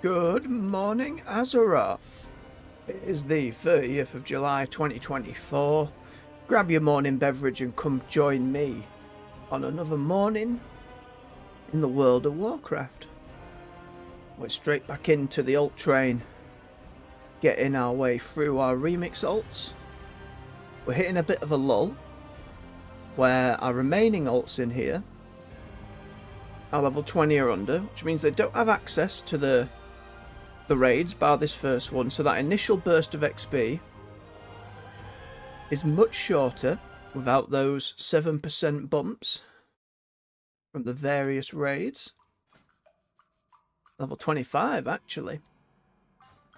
Good morning, Azeroth. It is the 30th of July 2024. Grab your morning beverage and come join me on another morning in the world of Warcraft. We're straight back into the alt train, getting our way through our remix alts. We're hitting a bit of a lull, where our remaining alts in here are level 20 or under, which means they don't have access to the raids, bar this first one, so that initial burst of XP is much shorter without those 7% bumps from the various raids. Level 25, actually.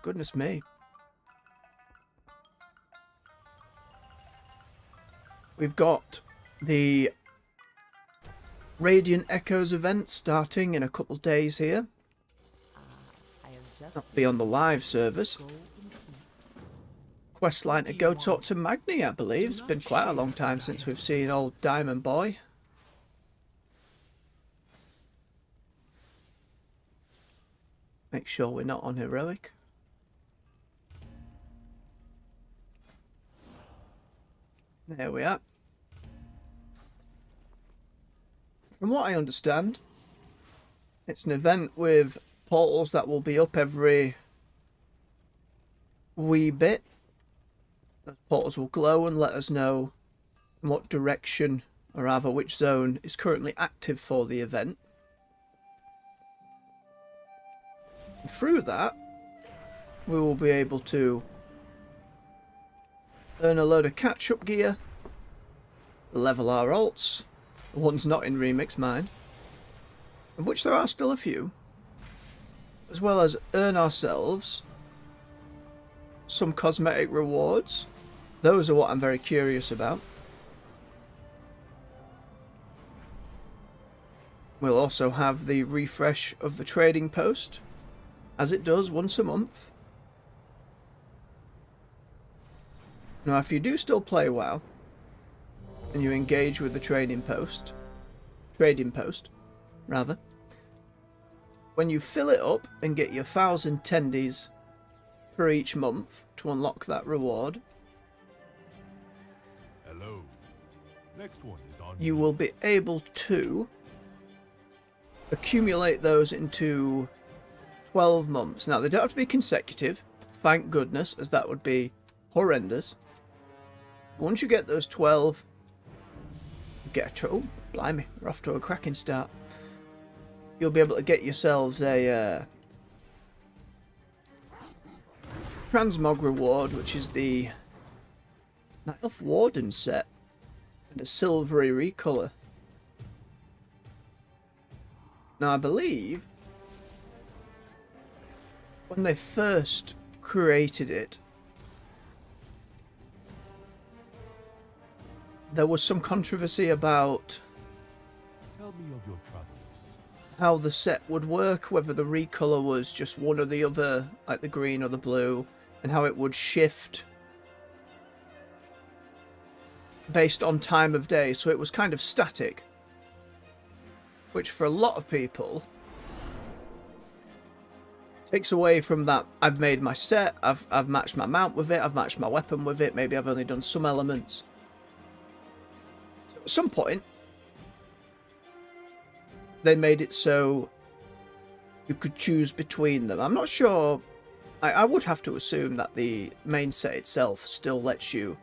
Goodness me. We've got the Radiant Echoes event starting in a couple days here. That'll be on the live servers. Questline to go talk to Magni, I believe. It's been quite a long time since we've seen old Diamond Boy. Make sure we're not on heroic. There we are. From what I understand, it's an event with portals that will be up every wee bit. The portals will glow and let us know in what direction, or rather which zone, is currently active for the event. And through that, we will be able to earn a load of catch-up gear, level our alts, the ones not in remix, mind, of which there are still a few, as well as earn ourselves some cosmetic rewards. Those are what I'm very curious about. We'll also have the refresh of the trading post, as it does once a month. Now, if you do still play WoW, and you engage with the trading post, when you fill it up and get your 1,000 tendies for each month to unlock that reward, hello. Next one is on you will be able to accumulate those into 12 months. Now, they don't have to be consecutive, thank goodness, as that would be horrendous. Once you get those 12, oh, blimey, we're off to a cracking start. You'll be able to get yourselves a transmog reward, which is the Night Elf Warden set, and a silvery recolor. Now, I believe when they first created it, there was some controversy about Tell me of your travels. how the set would work, whether the recolor was just one or the other, like the green or the blue, and how it would shift based on time of day, so it was kind of static, which for a lot of people takes away from that. I've made my set, I've matched my mount with it, I've matched my weapon with it, maybe I've only done some elements. So at some point they made it so you could choose between them. I'm not sure. I would have to assume that the main set itself still lets you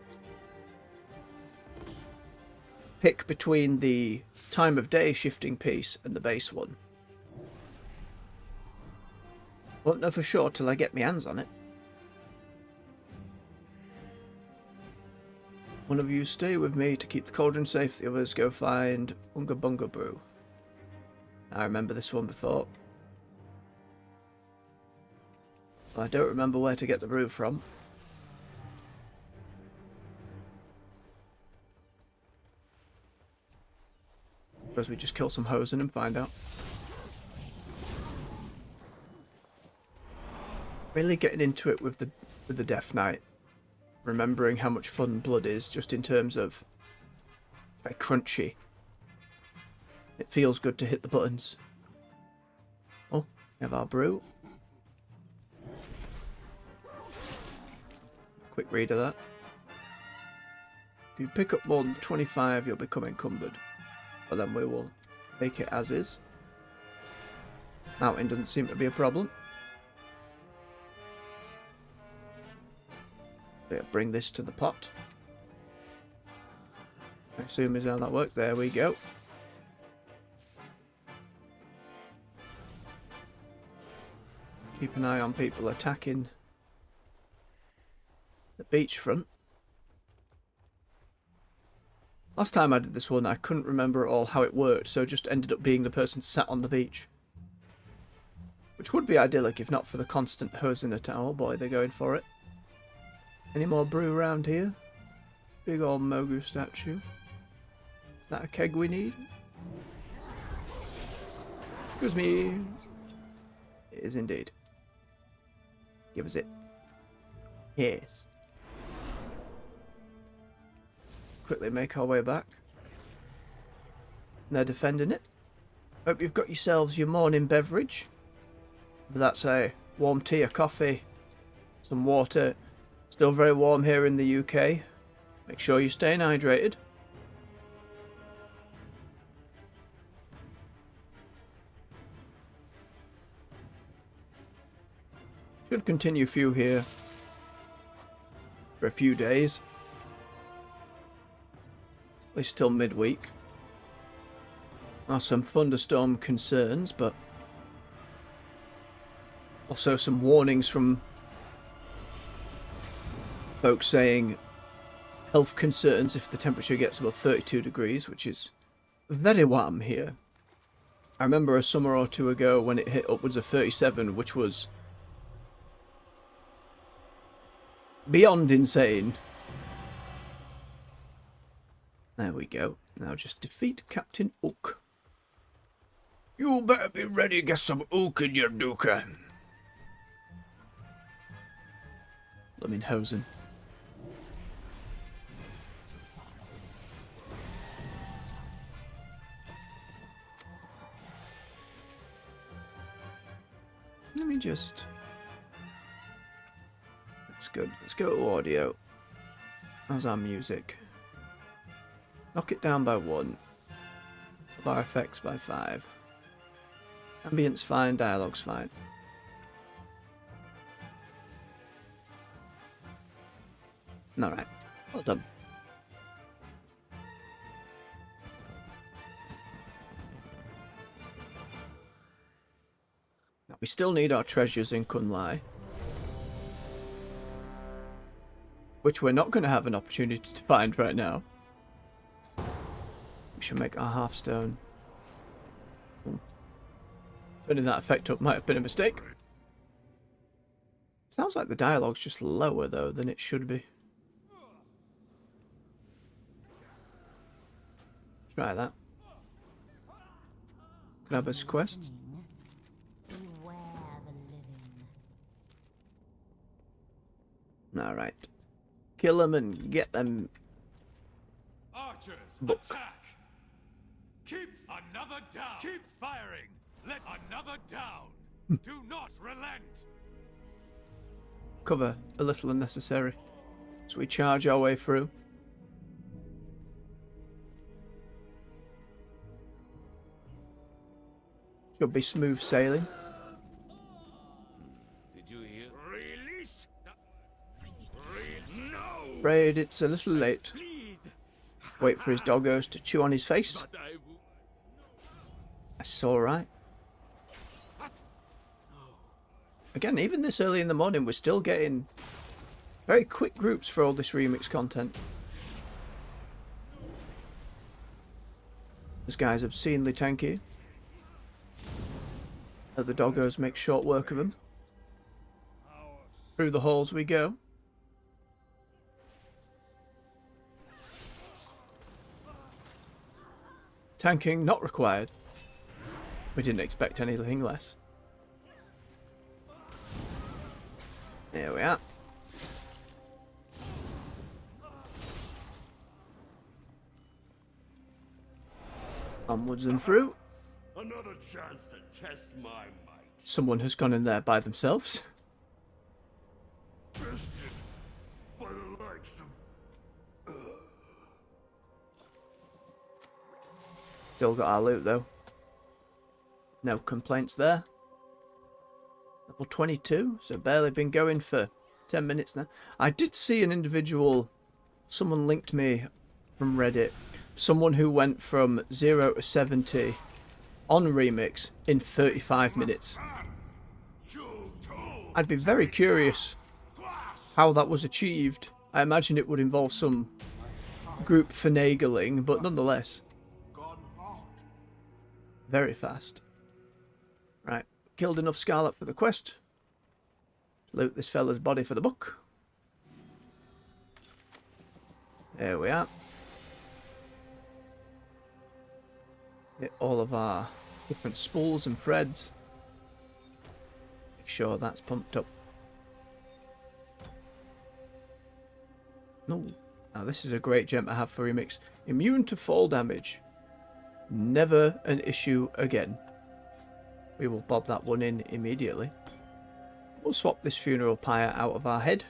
pick between the time of day shifting piece and the base one. Won't know for sure till I get my hands on it. One of you stay with me to keep the cauldron safe, the others go find Unga Bunga Brew. I remember this one before. I don't remember where to get the brew from. Suppose we just kill some hosen and find out. Really getting into it with the Death Knight. Remembering how much fun blood is, just in terms of it's very crunchy. It feels good to hit the buttons. Oh, we have our brew. Quick read of that. If you pick up more than 25, you'll become encumbered. But then we will take it as is. Mountain doesn't seem to be a problem. Yeah, bring this to the pot. I assume is how that works. There we go. Keep an eye on people attacking the beachfront. Last time I did this one, I couldn't remember at all how it worked, so just ended up being the person sat on the beach. Which would be idyllic if not for the constant hosing attack. Oh boy, they're going for it. Any more brew around here? Big old Mogu statue. Is that a keg we need? Excuse me. It is indeed. Give us it. Yes. Quickly make our way back. They're defending it. Hope you've got yourselves your morning beverage. Whether that's a warm tea or coffee, some water. Still very warm here in the UK. Make sure you're staying hydrated. Should continue few here for a few days. At least till midweek. Are some thunderstorm concerns, but also some warnings from folks saying health concerns if the temperature gets above 32 degrees, which is very warm here. I remember a summer or two ago when it hit upwards of 37, which was beyond insane. There we go. Now just defeat Captain Ook. You better be ready to get some Ook in your duka. Lemon hosen. Let me just... That's good. Let's go to audio. How's our music? Knock it down by 1. Bar effects by 5. Ambient's fine, dialogue's fine. Alright, well done. Now we still need our treasures in Kunlai, which we're not going to have an opportunity to find right now. We should make our half-stone. Turning that effect up might have been a mistake. Sounds like the dialogue's just lower, though, than it should be. Try that. Grab us quests. Alright. Kill them and get them. Archers, Book. attack! Keep another down! Keep firing! Let another down! Do not relent! Cover a little unnecessary. So we charge our way through. Should be smooth sailing. Did you hear? Release! No! Afraid it's a little late. Please! Wait for his doggos to chew on his face. But That's alright. Again, even this early in the morning, we're still getting very quick groups for all this remix content. This guy's obscenely tanky. The doggos make short work of him. Through the halls we go. Tanking not required. We didn't expect anything less. There we are. Onwards and through. Another chance to test my might. Someone has gone in there by themselves. Business for Still got our loot though. No complaints there. Level 22, so barely been going for 10 minutes now. I did see an individual, someone linked me from Reddit, someone who went from 0 to 70 on Remix in 35 minutes. I'd be very curious how that was achieved. I imagine it would involve some group finagling, but nonetheless, very fast. Right, killed enough Scarlet for the quest. Loot this fella's body for the book. There we are. Get all of our different spools and threads. Make sure that's pumped up. No. Now this is a great gem to have for Remix. Immune to fall damage. Never an issue again. We will bob that one in immediately. We'll swap this funeral pyre out of our head,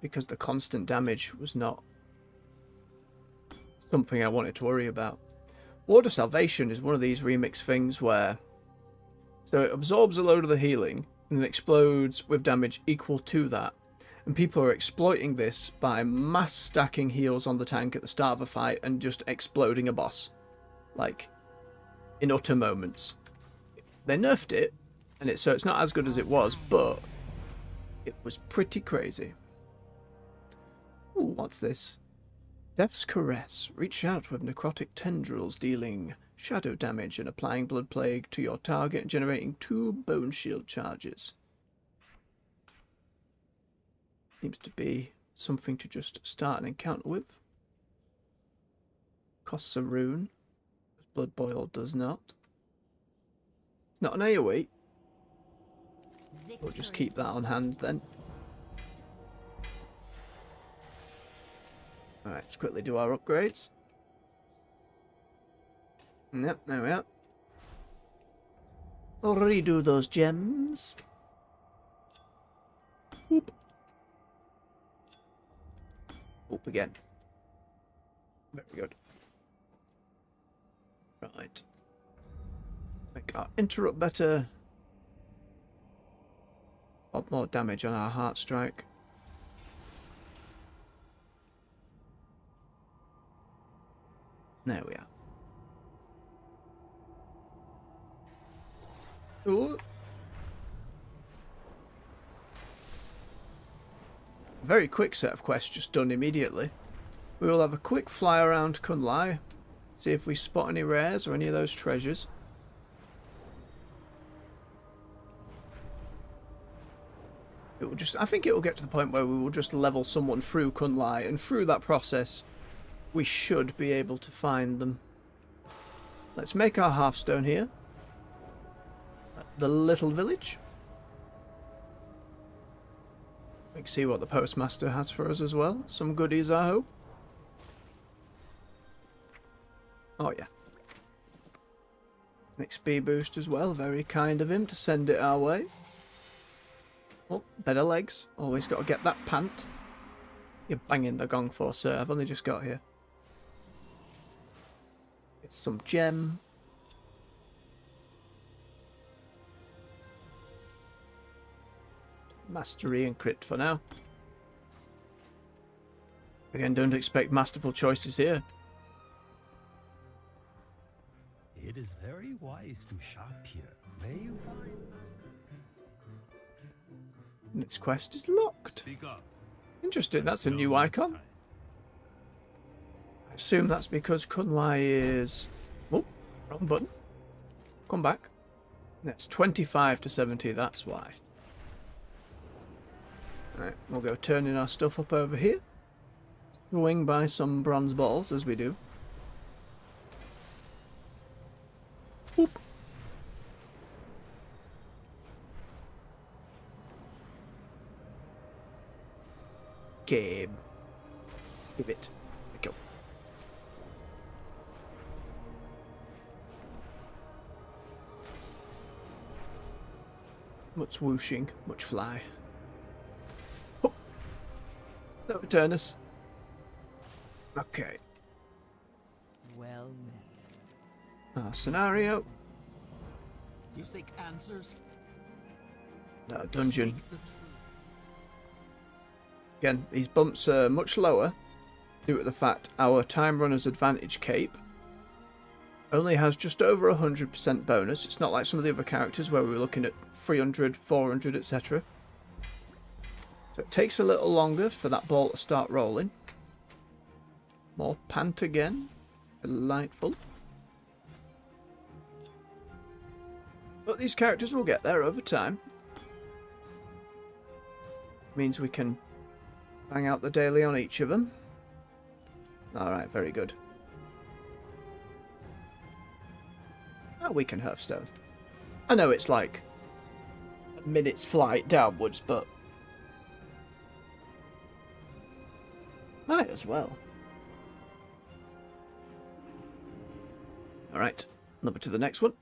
because the constant damage was not something I wanted to worry about. Ward of Salvation is one of these Remix things where, so it absorbs a load of the healing and then explodes with damage equal to that. And people are exploiting this by mass stacking heals on the tank at the start of a fight and just exploding a boss. Like, in utter moments. They nerfed it, and so it's not as good as it was, but it was pretty crazy. Ooh, what's this? Death's Caress. Reach out with necrotic tendrils, dealing shadow damage and applying blood plague to your target, generating 2 bone shield charges. Seems to be something to just start an encounter with. Costs a rune. Blood Boil does not. It's not an AoE. We'll just keep that on hand then. Alright, let's quickly do our upgrades. Yep, there we are. I'll redo those gems. Whoop. Whoop again. Very good. Right. Make our interrupt better. Lot more damage on our heart strike. There we are. Ooh. Very quick set of quests just done immediately. We will have a quick fly around Kunlai. See if we spot any rares or any of those treasures. It will just, I think it will get to the point where we will just level someone through Kunlai, and through that process we should be able to find them. Let's make our halfstone here. The little village. We can see what the postmaster has for us as well. Some goodies, I hope. Oh yeah. XP boost as well. Very kind of him to send it our way. Oh, better legs. Always got to get that pant. You're banging the gong for, sir. I've only just got here. It's some gem. Mastery and crit for now. Again, don't expect masterful choices here. It is very wise to shop here. May you find This quest is locked. Speak up. Interesting, that's a new icon. I assume that's because Kunlai is... Oh, wrong button. Come back. That's 25 to 70, that's why. Right, we'll go turning our stuff up over here. Swing by some bronze balls as we do. Whoop. Okay. Give it. There we go. Much whooshing, much fly. Oh. That'll return us. Okay. Well met. Scenario. You seek answers? No, dungeon. Seek the truth. Again, these bumps are much lower due to the fact our Time Runner's Advantage cape only has just over 100% bonus. It's not like some of the other characters where we were looking at 300, 400, etc. So it takes a little longer for that ball to start rolling. More pant again. Delightful. But these characters will get there over time. Means we can bang out the daily on each of them. Alright, very good. Oh, we can Hearthstone. I know it's like a minute's flight downwards, but might as well. Alright, number to the next one.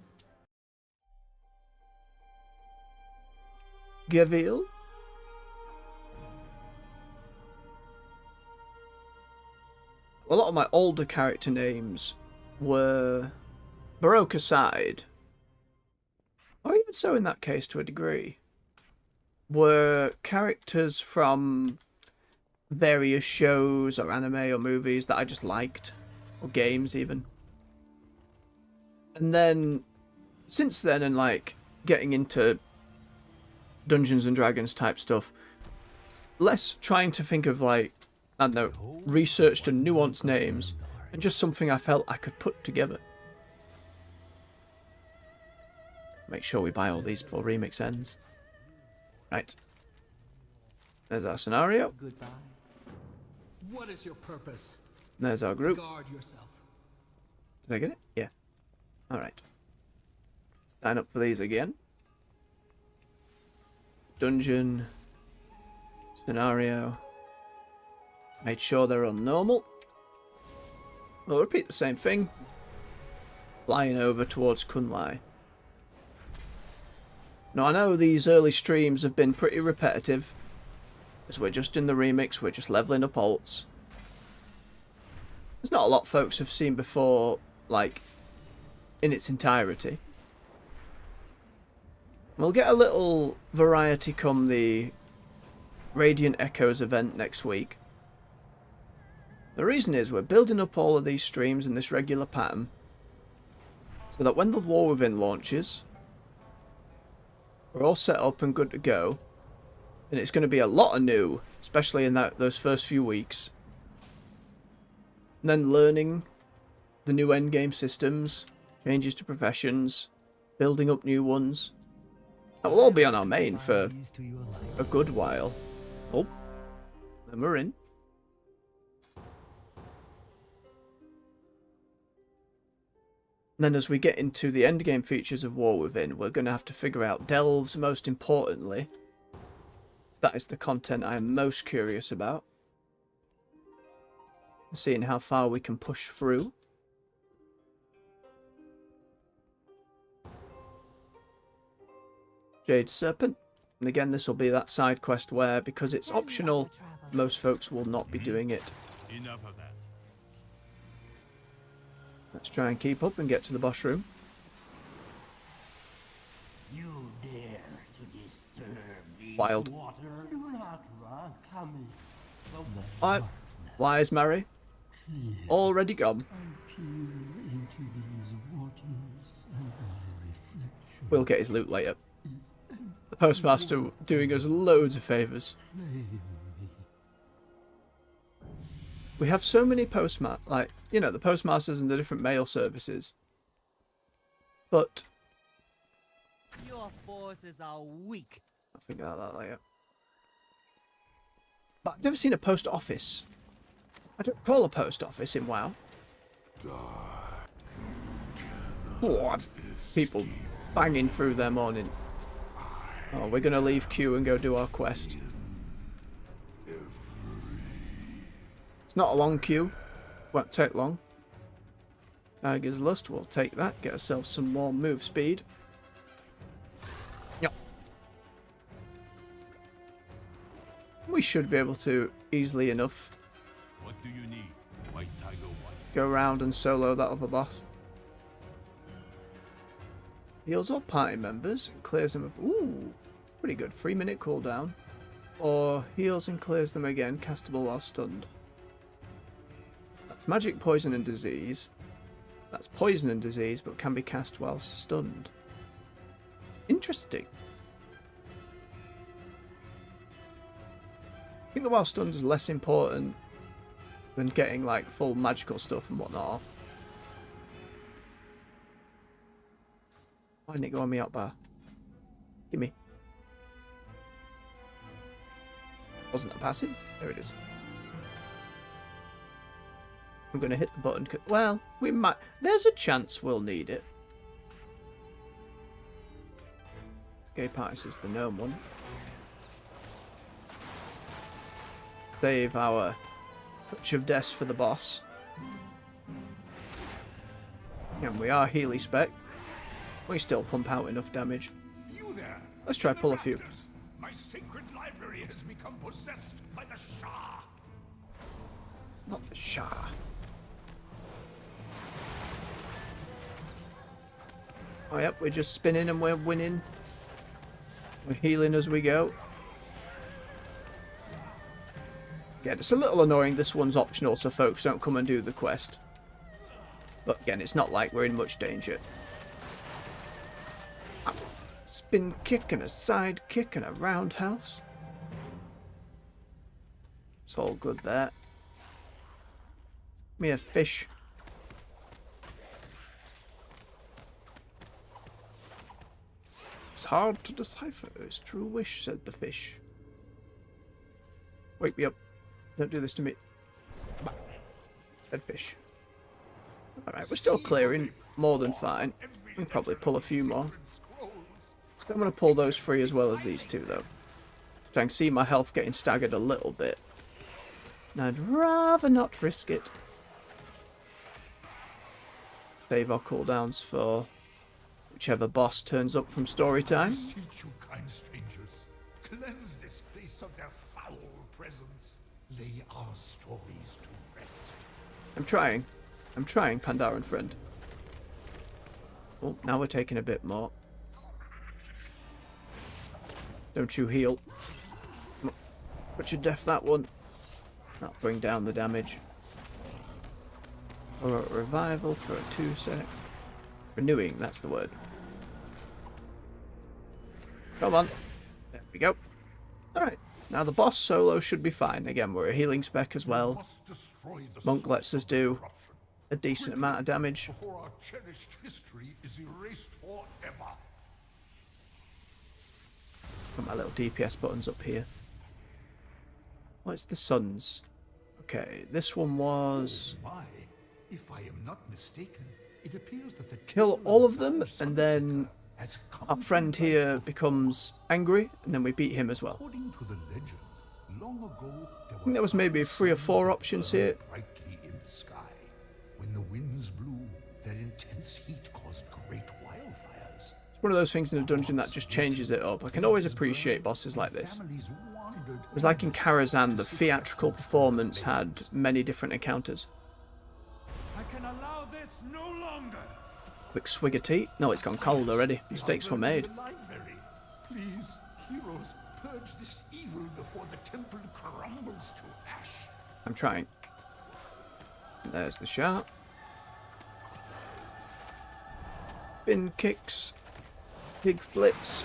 Gavil. A lot of my older character names were, Baroque aside, or even so in that case to a degree, were characters from various shows or anime or movies that I just liked, or games even. And then, since then, and like getting into Dungeons and Dragons type stuff, less trying to think of like, I don't know, researched and nuanced names, and just something I felt I could put together. Make sure we buy all these before Remix ends. Right. There's our scenario. Goodbye. What is your purpose? There's our group. Guard yourself. Did I get it? Yeah. Alright. Sign up for these again. Dungeon. Scenario. Made sure they're on normal. We'll repeat the same thing. Flying over towards Kunlai. Now I know these early streams have been pretty repetitive, as we're just in the remix, we're just leveling up alts. There's not a lot folks have seen before, like, in its entirety. We'll get a little variety come the Radiant Echoes event next week. The reason is we're building up all of these streams in this regular pattern, so that when the War Within launches, we're all set up and good to go, and it's going to be a lot of new, especially in those first few weeks. And then learning the new endgame systems, changes to professions, building up new ones. That will all be on our main for a good while. Oh, and we're in. Then as we get into the endgame features of War Within, we're going to have to figure out delves most importantly. That is the content I am most curious about. Seeing how far we can push through. Jade Serpent. And again, this will be that side quest where, because it's optional, most folks will not be doing it. Enough of that. Let's try and keep up and get to the boss room. You dare to disturb the Wild. water? Do not run, come. Wise Mary. Already gone. Into these waters and my reflection We'll get his loot later. The postmaster doing us loads of favours. We have so many like, you know, the postmasters and the different mail services. But Your forces are weak. I'll figure out that later. But I've never seen a post office. I don't call a post office in WoW. What? People banging through their morning. Oh, we're going to leave Q and go do our quest. It's not a long queue. Won't take long. Tiger's Lust, we'll take that. Get ourselves some more move speed. Yep. We should be able to easily enough What do you need, White Tiger White? go around and solo that other boss. Heals all party members and clears them. Ooh, pretty good. 3-minute cooldown. Or heals and clears them again, castable while stunned. That's magic, poison, and disease. That's poison and disease, but can be cast while stunned. Interesting. I think the while stunned is less important than getting like full magical stuff and whatnot. Why didn't it go on me up bar? Gimme. Wasn't a passive? There it is. I'm going to hit the button. Well, we might. There's a chance we'll need it. Escape artist is the gnome one. Save our touch of death for the boss. And we are Healy spec. We still pump out enough damage. You there? Let's try pull a few. My sacred library has become possessed by the Shah. Not the Shah. Oh yep, we're just spinning and we're winning. We're healing as we go. Yeah, it's a little annoying this one's optional so folks don't come and do the quest. But again, it's not like we're in much danger. Spin kick and a side kick and a roundhouse. It's all good there. Me a fish. It's hard to decipher his true wish, said the fish. Wake me up. Don't do this to me. Dead fish. Alright, we're still clearing. More than fine. We can probably pull a few more. I'm going to pull those free as well as these two, though. So I can see my health getting staggered a little bit. And I'd rather not risk it. Save our cooldowns for whichever boss turns up from story time. Beseech you, kind strangers, cleanse this place of their foul presence. Lay our stories to rest. I'm trying. I'm trying, Pandaren friend. Oh, now we're taking a bit more. Don't you heal. Put your death that one. That'll bring down the damage. Or a revival for a 2-sec. Renewing, that's the word. Come on. There we go. Alright, now the boss solo should be fine. Again, we're a healing spec as well. Monk lets us do a decent amount of damage. Before our cherished history is erased forever. Got my little DPS buttons up here. What's the suns? Okay, this one was My, if I am not mistaken, it appears that the kill tale all of of them, the and then has come our friend to here life. becomes angry, and then we beat him as well. According to the legend, long ago I think there was maybe 3 or 4 options here. brightly in the sky. When the winds blew, their intense heat caused great wildfires. It's one of those things in a dungeon that just changes it up. I can always appreciate bosses like this. Families wandered. It was like in Karazhan, the theatrical performance had many different encounters. I can allow this no longer. Quick swig of tea. No, it's gone cold already. Mistakes were made. The library. Please, heroes, purge this evil before the temple crumbles to ash. I'm trying. There's the sharp. Spin kicks. Pig flips.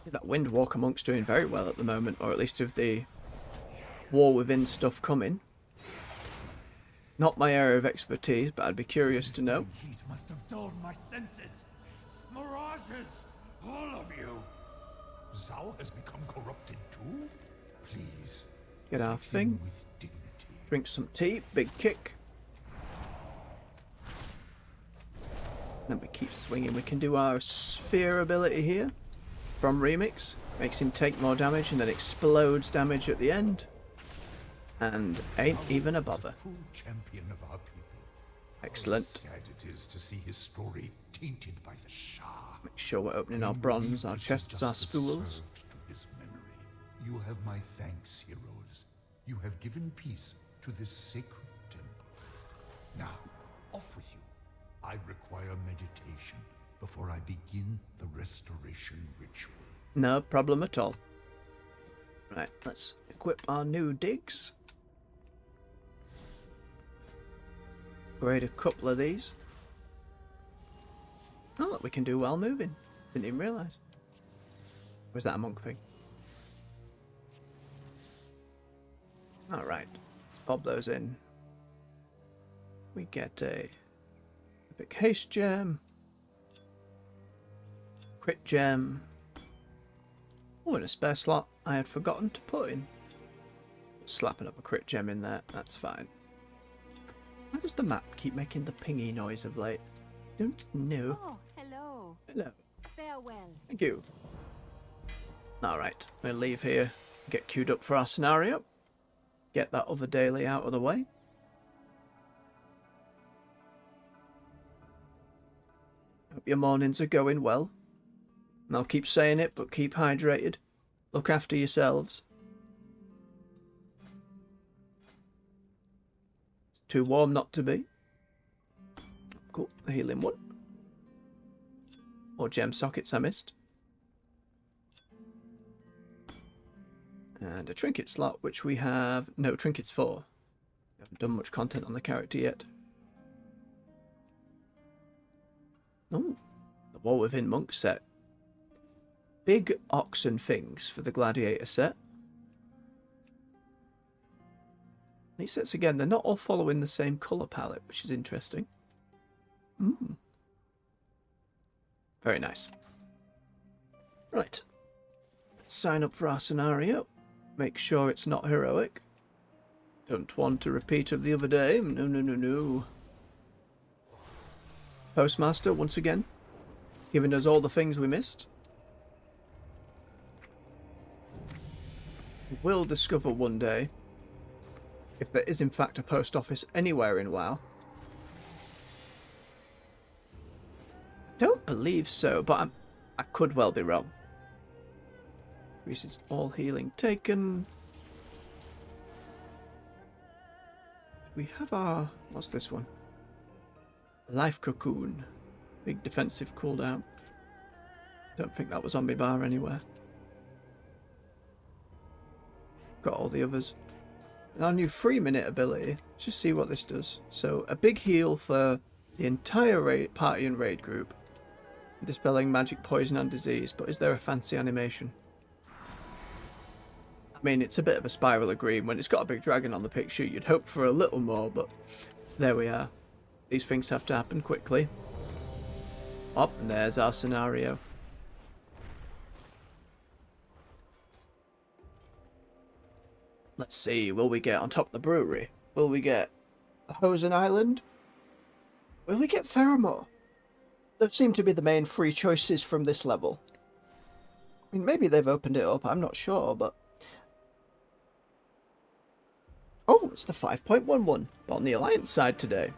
That Windwalker monk's doing very well at the moment, or at least with the War Within stuff coming. Not my area of expertise, but I'd be curious to know. Heat must have dulled my senses. Mirages, all of you. Zhao has become corrupted too. Please, Get our thing. with dignity. Drink some tea. Big kick. Then we keep swinging. We can do our sphere ability here from Remix. Makes him take more damage and then explodes damage at the end. And ain't even a bother. True champion of our people. Excellent. Sad it is to see his story tainted by the Shah. Make sure we're opening our bronze, our chests, our spools. To his memory. You have my thanks, heroes. You have given peace to this sacred temple. Now, off with you. I require meditation before I begin the restoration ritual. No problem at all. Right, let's equip our new digs. Grade a couple of these. Oh, look, we can do while moving. Didn't even realise. Was that a monk thing? Alright, let's pop those in. We get a epic haste gem. Crit gem. Oh, and a spare slot I had forgotten to put in. Slapping up a crit gem in there, that's fine. Why does the map keep making the pingy noise of late? Don't know. Oh, hello. Hello. Farewell. Thank you. Alright, we'll leave here. Get queued up for our scenario. Get that other daily out of the way. Hope your mornings are going well. And I'll keep saying it, but keep hydrated. Look after yourselves. It's too warm not to be. Cool, a healing one. More gem sockets I missed. And a trinket slot, which we have... No, trinkets 4. We haven't done much content on the character yet. Oh, the War Within Monk set. Big oxen things for the gladiator set. These sets again, they're not all following the same colour palette, which is interesting. Very nice. Right. Let's sign up for our scenario. Make sure it's not heroic. Don't want a repeat of the other day. No, no, no, no. Postmaster, once again, giving us all the things we missed. We'll discover one day if there is in fact a post office anywhere in WoW. I don't believe so, but I could well be wrong. Increases all healing taken. We have our... what's this one? Life Cocoon. Big defensive cooldown. Don't think that was on my bar anywhere. Got all the others. And our new 3-minute ability. Let's just see what this does. So, a big heal for the entire party and raid group. Dispelling magic, poison and disease. But is there a fancy animation? I mean, it's a bit of a spiral of green. When it's got a big dragon on the picture, you'd hope for a little more, but there we are. These things have to happen quickly. Oh, and there's our scenario. Let's see, will we get on top of the brewery? Will we get the Hosen Island? Will we get Ferramore? Those seem to be the main 3 choices from this level. I mean, maybe they've opened it up, I'm not sure, but... Oh, it's the 5.11, but on the Alliance side today.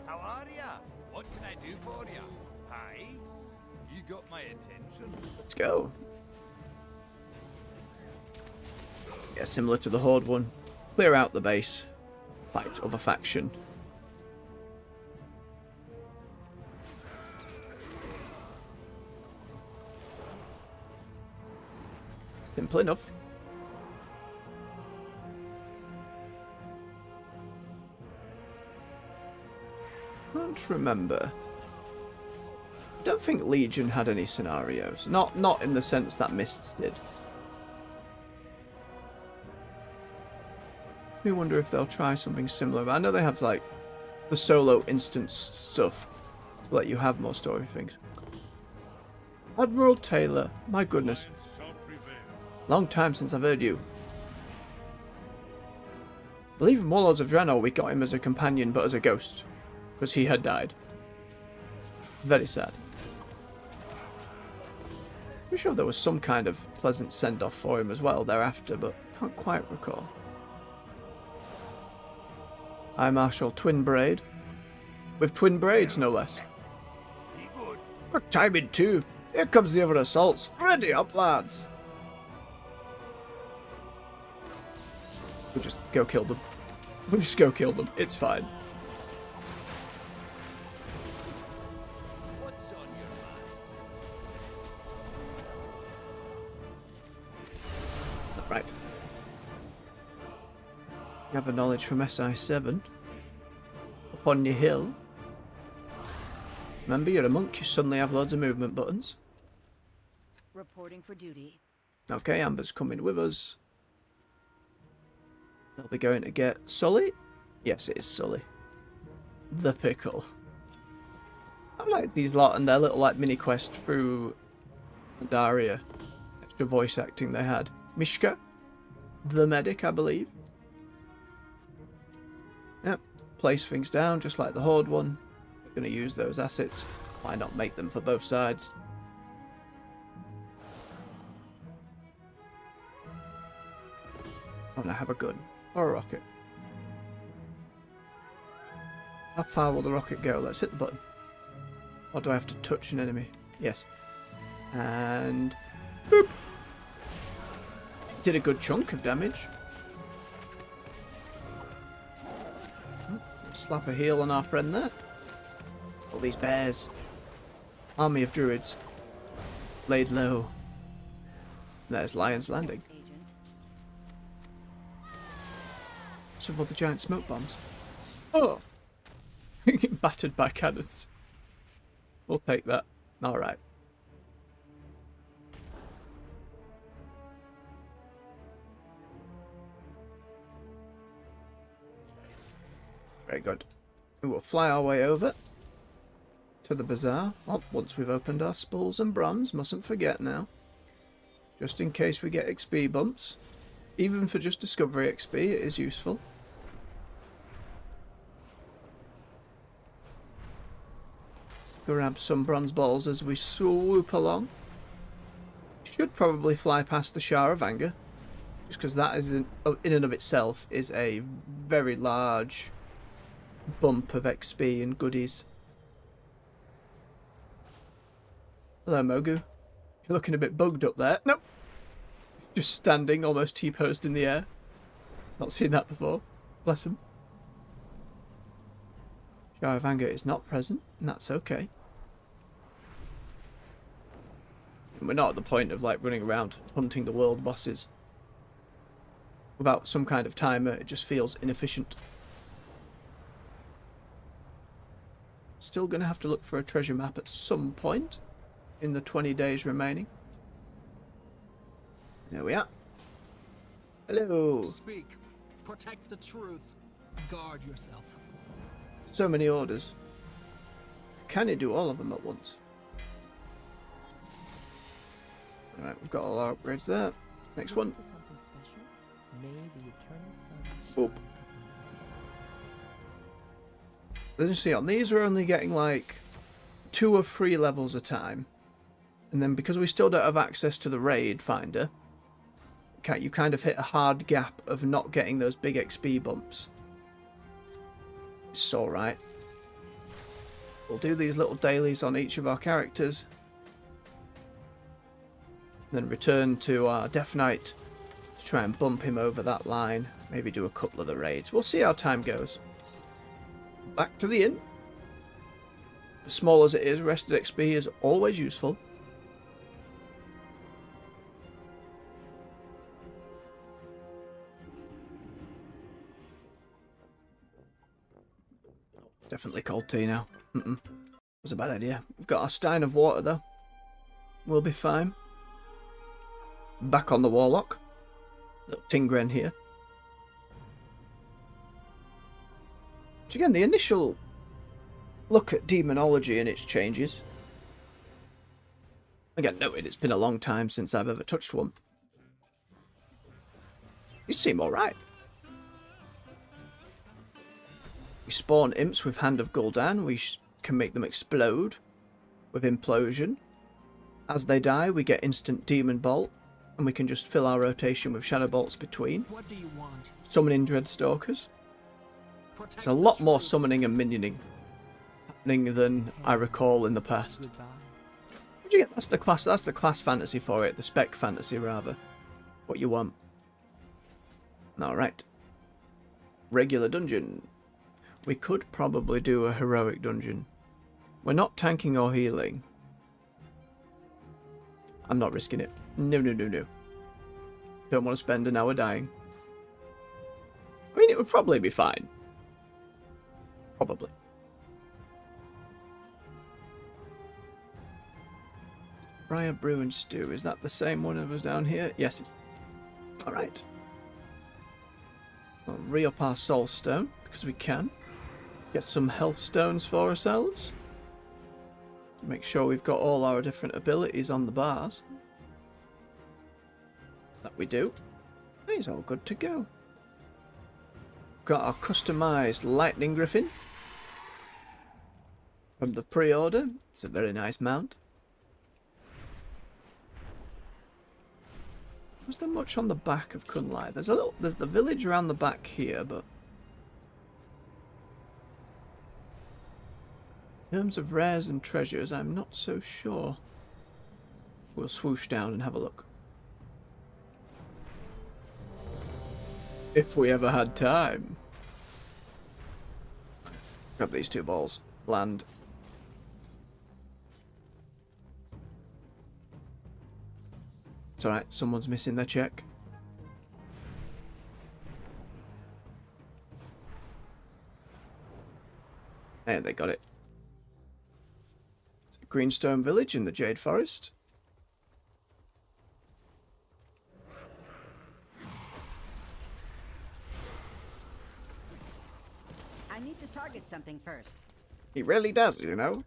How are ya? What can I do for ya? Hi? You got my attention? Let's go. Yeah, similar to the Horde one. Clear out the base. Fight other faction. Simple enough. Can't remember. I don't think Legion had any scenarios. Not in the sense that Mists did. Makes me wonder if they'll try something similar. I know they have like the solo instance stuff to let you have more story things. Admiral Taylor, my goodness. Long time since I've heard you. I believe in Warlords of Draenor we got him as a companion but as a ghost. Because he had died. Very sad. Pretty sure there was some kind of pleasant send-off for him as well thereafter, but can't quite recall. Hi Marshal Twin Braid. With twin braids, no less. Good timing too. Here comes the other assaults. Ready up, lads. We'll just go kill them. We'll just go kill them. It's fine. What's on your mind? Right. Gather knowledge from SI7. Up on your hill. Remember, you're a monk, you suddenly have loads of movement buttons. Reporting for duty. Okay, Amber's coming with us. They'll be going to get Sully? Yes, it is Sully. The pickle. I like these lot and their little like mini quest through Daria. Extra voice acting they had. Mishka, the medic, I believe. Yep, place things down just like the Horde one. We're going to use those assets. Why not make them for both sides? Oh, and I have a gun. Or a rocket. How far will the rocket go? Let's hit the button. Or do I have to touch an enemy? Yes. And... boop! Did a good chunk of damage. Slap a heal on our friend there. All these bears. Army of druids. Laid low. There's Lion's Landing. What's with all the giant smoke bombs? Oh! Getting battered by cannons. We'll take that. Alright. Very good. We will fly our way over to the bazaar. Well, once we've opened our spools and bronze, mustn't forget now. Just in case we get XP bumps. Even for just discovery XP, it is useful. Grab some bronze balls as we swoop along. Should probably fly past the Shower of Anger, just because that is in and of itself is a very large bump of XP and goodies. Hello, Mogu. You're looking a bit bugged up there. Nope. Just standing, almost T-posed in the air. Not seen that before. Bless him. Shower of Anger is not present, and that's okay. And we're not at the point of like running around hunting the world bosses. Without some kind of timer, it just feels inefficient. Still going to have to look for a treasure map at some point in the 20 days remaining. There we are. Hello. Speak. Protect the truth. Guard yourself. So many orders. Can you do all of them at once? Alright, we've got all our upgrades there. Next one. Boop. Then you see on these we're only getting like 2 or 3 levels a time. And then because we still don't have access to the raid finder, you kind of hit a hard gap of not getting those big XP bumps. It's alright. We'll do these little dailies on each of our characters. Then return to our Death Knight to try and bump him over that line. Maybe do a couple of the raids. We'll see how time goes. Back to the inn. As small as it is, rested XP is always useful. Definitely cold tea now. Was a bad idea. We've got our stein of water though. We'll be fine. Back on the Warlock. Little Tingren here. Which again, the initial look at demonology and its changes. Again, noted it's been a long time since I've ever touched one. You seem alright. We spawn imps with Hand of Gul'dan. We can make them explode with Implosion. As they die, we get instant Demon Bolt, and we can just fill our rotation with Shadow Bolts between. What do you want? Summoning Dreadstalkers. Protect There's a lot the more truth. summoning and minioning happening than I recall in the past. What do you get? That's the class fantasy for it, the spec fantasy rather. What you want. Alright. regular dungeon. We could probably do a heroic dungeon. We're not tanking or healing. I'm not risking it. No, no, no, no. Don't want to spend an hour dying. I mean, it would probably be fine. Probably. Briar Brew and Stew. Is that the same one that was down here? Yes. Alright. We'll re-up our soul stone, because we can. Get some health stones for ourselves. Make sure we've got all our different abilities on the bars. That we do. He's all good to go. Got our customised Lightning Griffin. From the pre-order. It's a very nice mount. Was there much on the back of Kunlai? There's the village around the back here, but in terms of rares and treasures, I'm not so sure. We'll swoosh down and have a look. If we ever had time. Grab these 2 balls. Land. It's alright, someone's missing their check. And they got it. It's a Greenstone Village in the Jade Forest. I need to target something first. He really does, you know.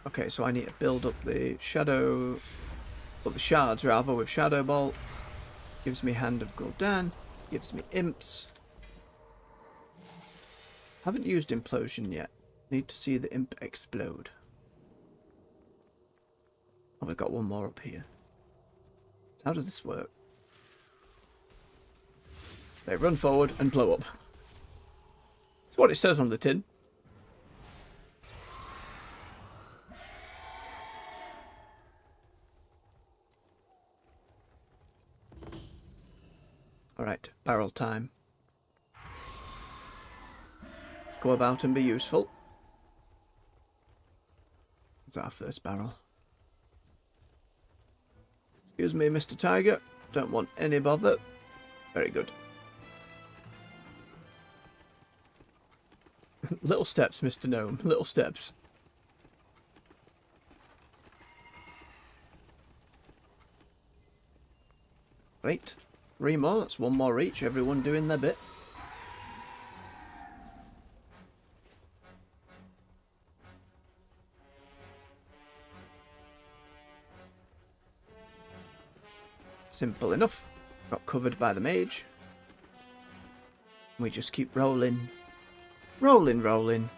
Okay, so I need to build up the shadow, or the shards rather, with shadow bolts. Gives me Hand of Gul'dan. Gives me imps. Haven't used implosion yet. Need to see the imp explode. Oh, we've got one more up here. How does this work? They run forward and blow up. That's what it says on the tin. Alright, barrel time. Let's go about and be useful. Is that our first barrel? Excuse me, Mr. Tiger. Don't want any bother. Very good. Little steps, Mr. Gnome. Little steps. Right. 3 more. That's 1 more each. Everyone doing their bit. Simple enough. Got covered by the mage. We just keep rolling. Rolling, rolling.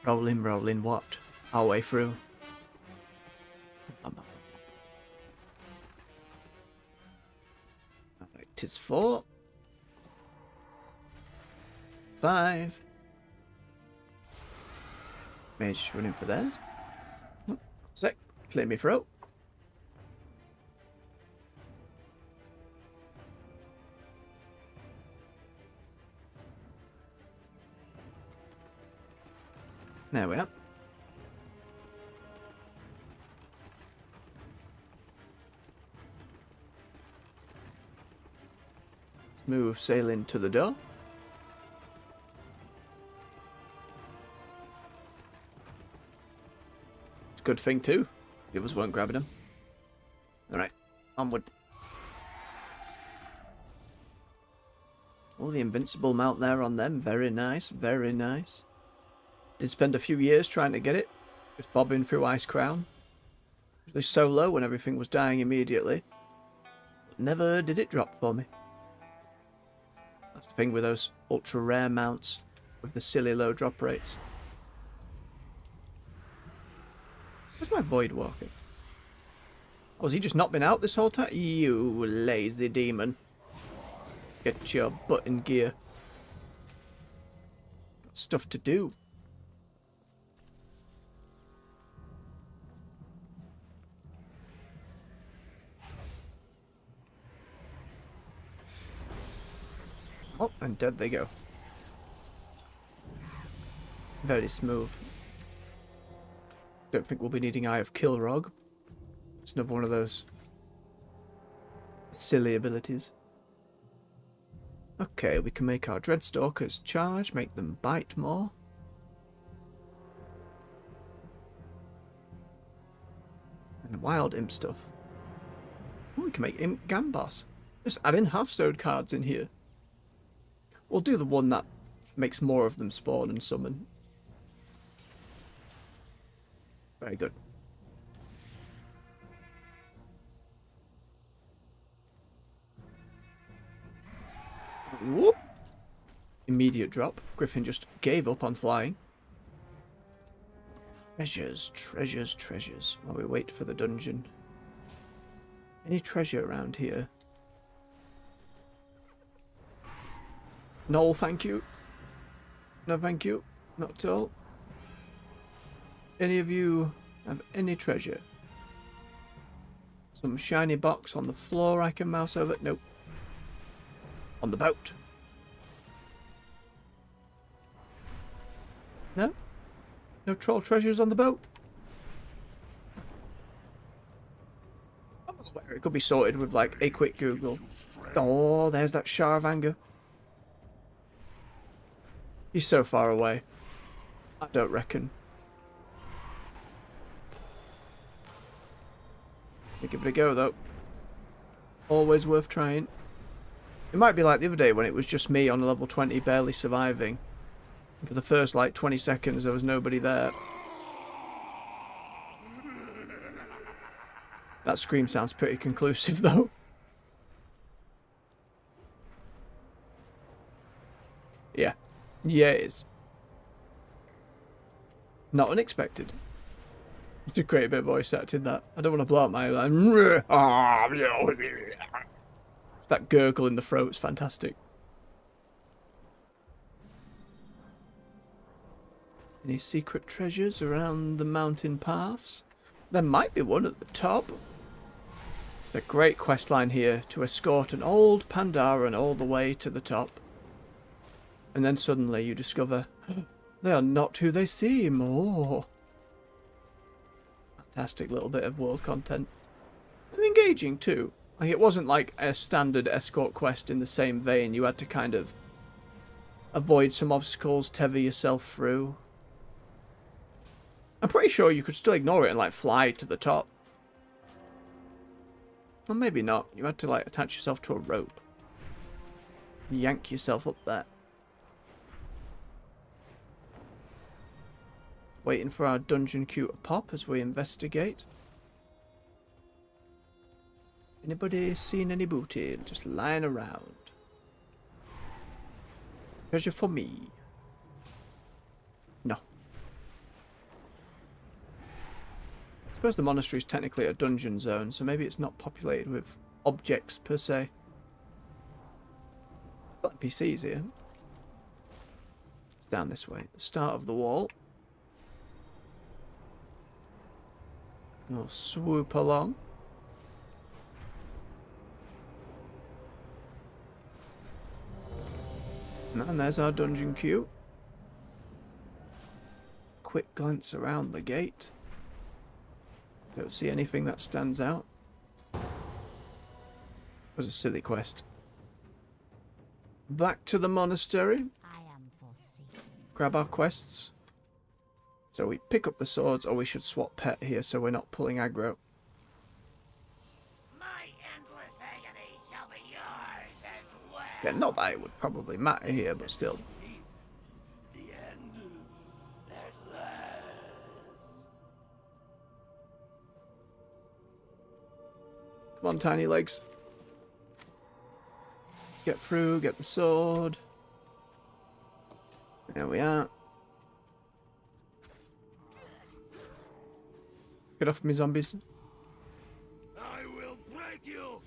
Rolling, rolling what? Our way through. Alright, 'tis 4. 5. Mage just running for theirs. Oh, sec. Clear me throat. There we are. Smooth sailing to the door. It's a good thing too. The others weren't grabbing them. Alright, onward. Oh, the invincible mount there on them. Very nice, very nice. Did spend a few years trying to get it. Just bobbing through Ice Crown. Usually solo when everything was dying immediately. But never did it drop for me. That's the thing with those ultra rare mounts with the silly low drop rates. Where's my Void walking? Oh, has he just not been out this whole time? You lazy demon. Get your butt in gear. Got stuff to do. There they go. Very smooth. Don't think we'll be needing Eye of Kilrog. It's another one of those silly abilities. Okay, we can make our Dreadstalkers charge, make them bite more. And wild imp stuff. Oh, we can make Imp Gambos. Just add in Hearthstone cards in here. We'll do the one that makes more of them spawn and summon. Very good. Whoop! Immediate drop. Griffin just gave up on flying. Treasures, treasures, treasures. While we wait for the dungeon. Any treasure around here? No, thank you. No, thank you. Not at all. Any of you have any treasure? Some shiny box on the floor I can mouse over? Nope. On the boat. No? No troll treasures on the boat? I swear it could be sorted with like a quick Google. Oh, there's that Shar of Anger. He's so far away. I don't reckon. We'll give it a go though. Always worth trying. It might be like the other day when it was just me on level 20 barely surviving. For the first like 20 seconds there was nobody there. That scream sounds pretty conclusive though. Yeah. Yeah, it is. Not unexpected. It's a great bit of voice acting that. I don't want to blow out my line. That gurgle in the throat is fantastic. Any secret treasures around the mountain paths? There might be one at the top. A great questline here to escort an old Pandaren all the way to the top. And then suddenly you discover they are not who they seem. Oh. Fantastic little bit of world content. And engaging too. Like it wasn't like a standard escort quest in the same vein. You had to kind of avoid some obstacles, tether yourself through. I'm pretty sure you could still ignore it and like fly to the top. Or maybe not. You had to like attach yourself to a rope. Yank yourself up there. Waiting for our dungeon queue to pop as we investigate. Anybody seen any booty just lying around? Treasure for me. No. I suppose the monastery is technically a dungeon zone, so maybe it's not populated with objects per se. Got NPCs here. It's down this way. The start of the wall. We'll swoop along. And there's our dungeon queue. Quick glance around the gate. Don't see anything that stands out. It was a silly quest. Back to the monastery. Grab our quests. So we pick up the swords, or we should swap pet here so we're not pulling aggro. My endless agony shall be yours as well. Yeah, not that it would probably matter here, but still. The end. There's less. Come on, tiny legs. Get through, get the sword. There we are. Get off me, zombies. I will break you.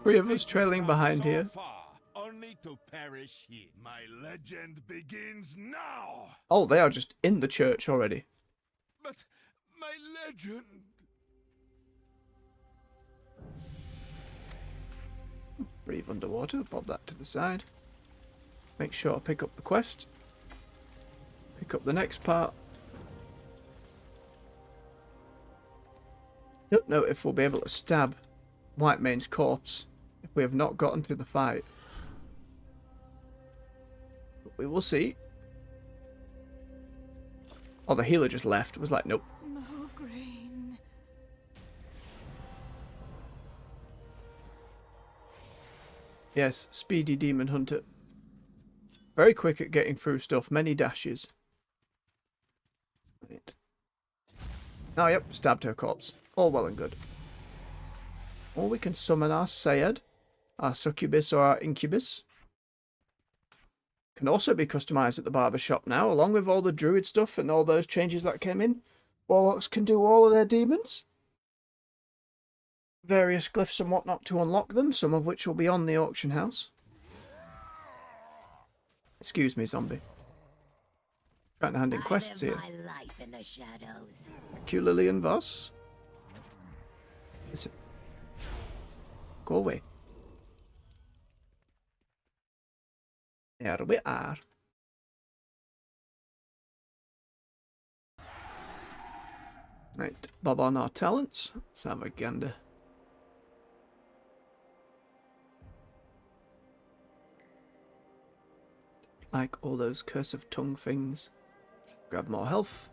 3 of us trailing behind here. Far, only to perish here. My legend begins now. Oh, they are just in the church already. But my legend. breathe underwater. Bob that to the side. Make sure I pick up the quest. Pick up the next part. Don't know if we'll be able to stab Whitemane's corpse if we have not gotten to the fight. But we will see. Oh, the healer just left. Was like, nope. Mograine. Yes, speedy demon hunter. Very quick at getting through stuff. Many dashes. Right. Oh, yep. Stabbed her corpse. All well and good. Or we can summon our Sayed, our succubus or our incubus. Can also be customized at the barber shop now, along with all the druid stuff and all those changes that came in. Warlocks can do all of their demons. Various glyphs and whatnot to unlock them, some of which will be on the auction house. Excuse me, zombie. Trying to hand in quests here. My life in the shadows. Q Lillian Voss. Listen. Go away. There we are. Right, bob on our talents. Let's have a gander. Like all those curse of tongue things. Grab more health.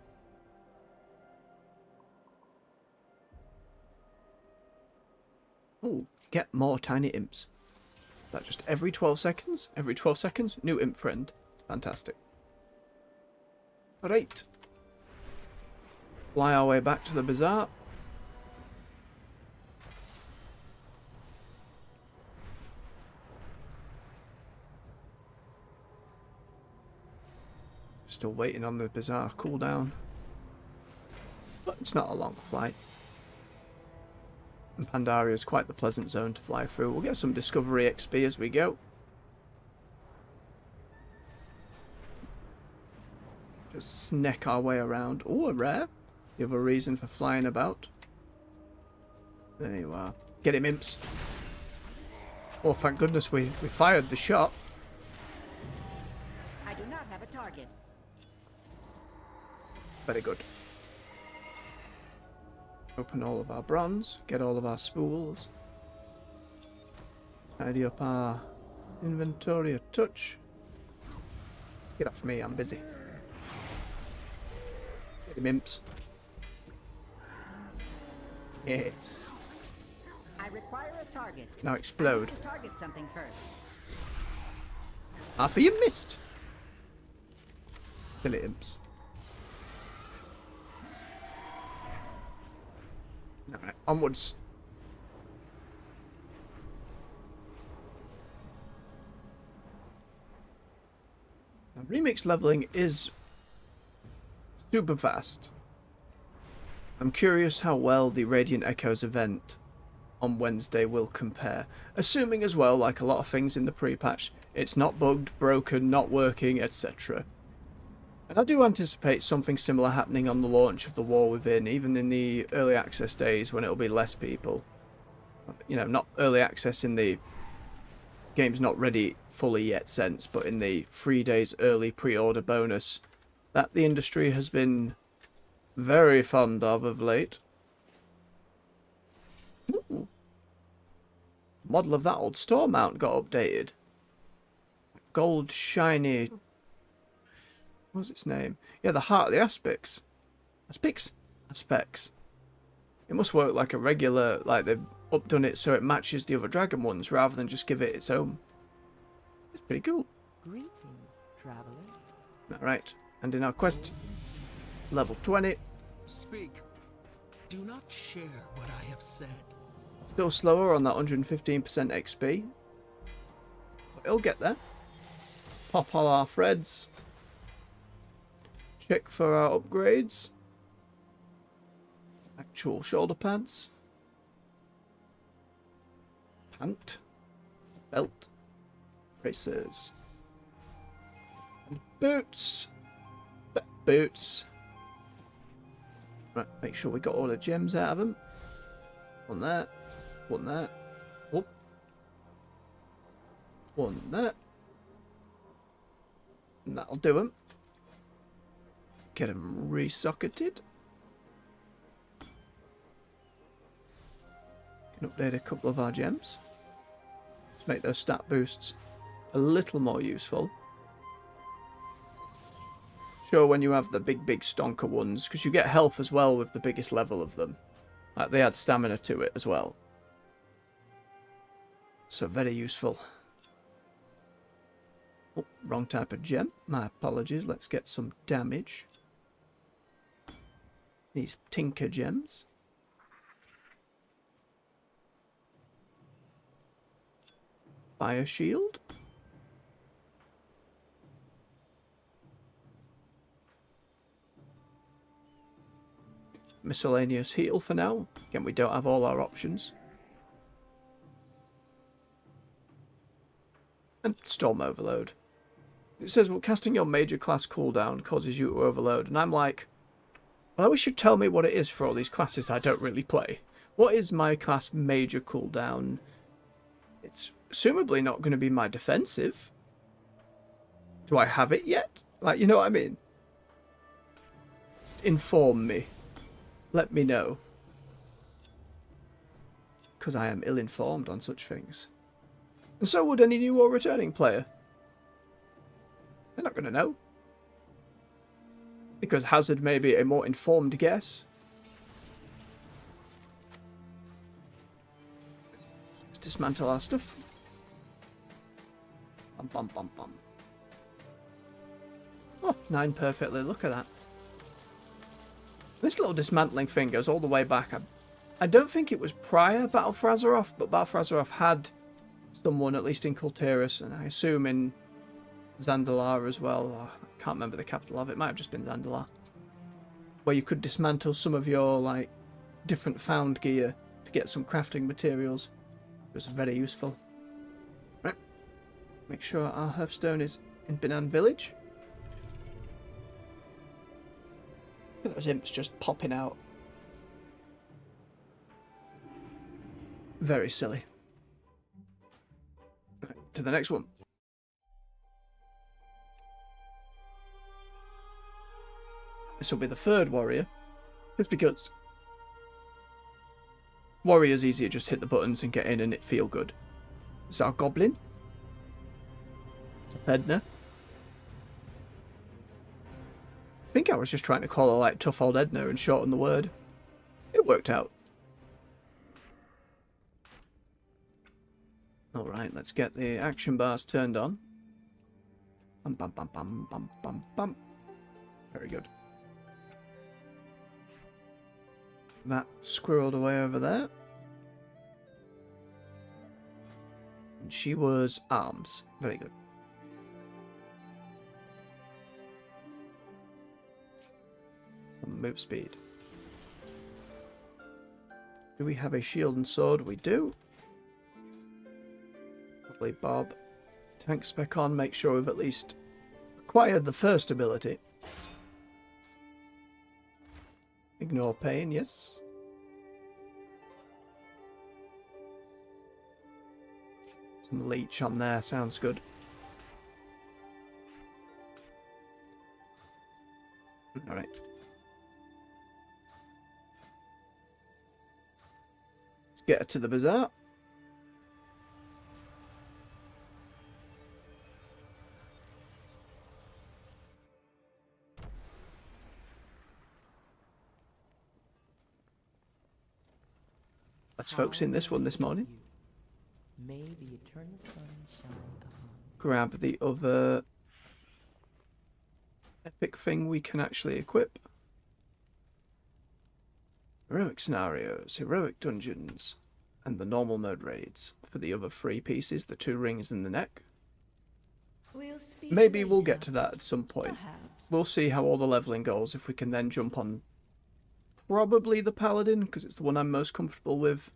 Oh, get more tiny imps. Is that just every 12 seconds? Every 12 seconds? New imp friend. Fantastic. Alright. Fly our way back to the bazaar. Still waiting on the bazaar cooldown. But it's not a long flight. And Pandaria is quite the pleasant zone to fly through. We'll get some discovery XP as we go. Just sneak our way around. Oh, a rare. You have a reason for flying about. There you are. Get him, imps. Oh, thank goodness we fired the shot. I do not have a target. Very good. Open all of our bronze, get all of our spools. Tidy up our inventory a touch. Get off me, I'm busy. Get him, imps. Yes. I require a target. Now explode. I need to target something first. Half of you missed. Silly imps. Alright, onwards. Now, remix leveling is super fast. I'm curious how well the Radiant Echoes event on Wednesday will compare. Assuming as well, like a lot of things in the pre-patch, it's not bugged, broken, not working, etc. And I do anticipate something similar happening on the launch of the War Within, even in the early access days when it'll be less people. You know, not early access in the game's not ready fully yet sense, but in the 3 days early pre-order bonus that the industry has been very fond of late. Ooh. Model of that old store mount got updated. Gold shiny... What's its name? Yeah, the Heart of the Aspects. Aspects. It must work like a regular, like they've updone it so it matches the other dragon ones rather than just give it its own. It's pretty cool. Greetings, traveler. Alright, and in our quest, level 20. Speak. Do not share what I have said. Still slower on that 115% XP. But it'll get there. Pop all our threads. Check for our upgrades. Actual shoulder pads. Pant. Belt. Bracers. And boots. Boots. Right, make sure we got all the gems out of them. One there. One there. Whoop. One there. And that'll do them. Get them resocketed. Can update a couple of our gems. Let's make those stat boosts a little more useful. Sure, when you have the big stonker ones, because you get health as well with the biggest level of them. Like, they add stamina to it as well. So very useful. Oh, wrong type of gem. My apologies. Let's get some damage. These tinker gems. Fire shield. Miscellaneous heal for now. Again, we don't have all our options. And Storm Overload. It says, well, casting your major class cooldown causes you to overload. And I'm like, well, I wish you'd tell me what it is for all these classes I don't really play. What is my class major cooldown? It's assumably not going to be my defensive. Do I have it yet? Like, you know what I mean? Inform me. Let me know. Because I am ill-informed on such things. And so would any new or returning player. They're not going to know. Because Hazard may be a more informed guess. Let's dismantle our stuff. Bum, bum, bum, bum. Oh, 9 perfectly. Look at that. This little dismantling thing goes all the way back. I don't think it was prior Battle for Azeroth, but Battle for Azeroth had someone, at least in Kultiris, and I assume in Zandalar as well. Oh, I can't remember the capital of it. It might have just been Zandalar. Where you could dismantle some of your, like, different found gear to get some crafting materials. It was very useful. Right. Make sure our Hearthstone is in Banan Village. Look at those imps just popping out. Very silly. Right, to the next one. This will be the third warrior. Just because warrior's easier, just hit the buttons and get in and it feel good. It's our goblin. Edna. I think I was just trying to call her like tough old Edna and shorten the word. It worked out. Alright, let's get the action bars turned on. Bum bum bum bum bum bum bum. Very good. That squirreled away over there. And she was arms. Very good. Some move speed. Do we have a shield and sword? We do. Lovely Bob. Tank spec on. Make sure we've at least acquired the first ability. Ignore pain, yes. Some leech on there, sounds good. Alright. Let's get her to the bazaar. Let's focus in this one this morning. May the eternal sun shine upon. Grab the other epic thing we can actually equip. Heroic scenarios, heroic dungeons, and the normal mode raids. For the other 3 pieces, the 2 rings and the neck. Maybe we'll get to that at some point. Perhaps. We'll see how all the leveling goes, if we can then jump on probably the Paladin, because it's the one I'm most comfortable with.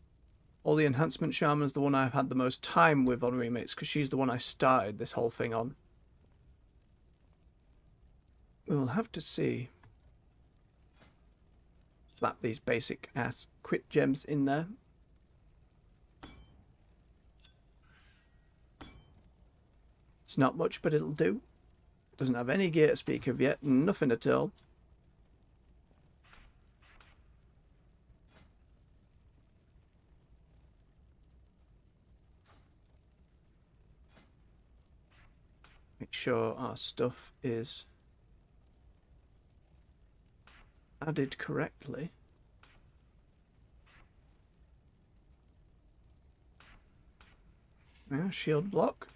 Or the Enhancement Shaman's the one I've had the most time with on remakes, because she's the one I started this whole thing on. We'll have to see. Slap these basic ass crit gems in there. It's not much, but it'll do. Doesn't have any gear to speak of yet. Nothing at all. Make sure our stuff is added correctly. Yeah, shield block.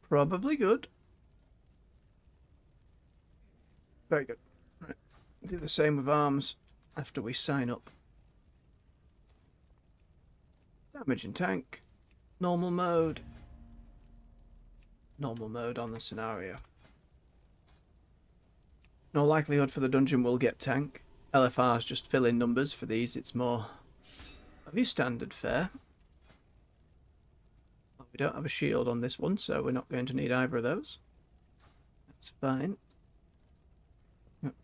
Probably good. Very good. Right. Do the same with arms after we sign up. Damage and tank. Normal mode. Normal mode on the scenario. No likelihood for the dungeon we'll get tank. LFRs just fill in numbers. For these it's more of your standard fare. We don't have a shield on this one, so we're not going to need either of those. That's fine.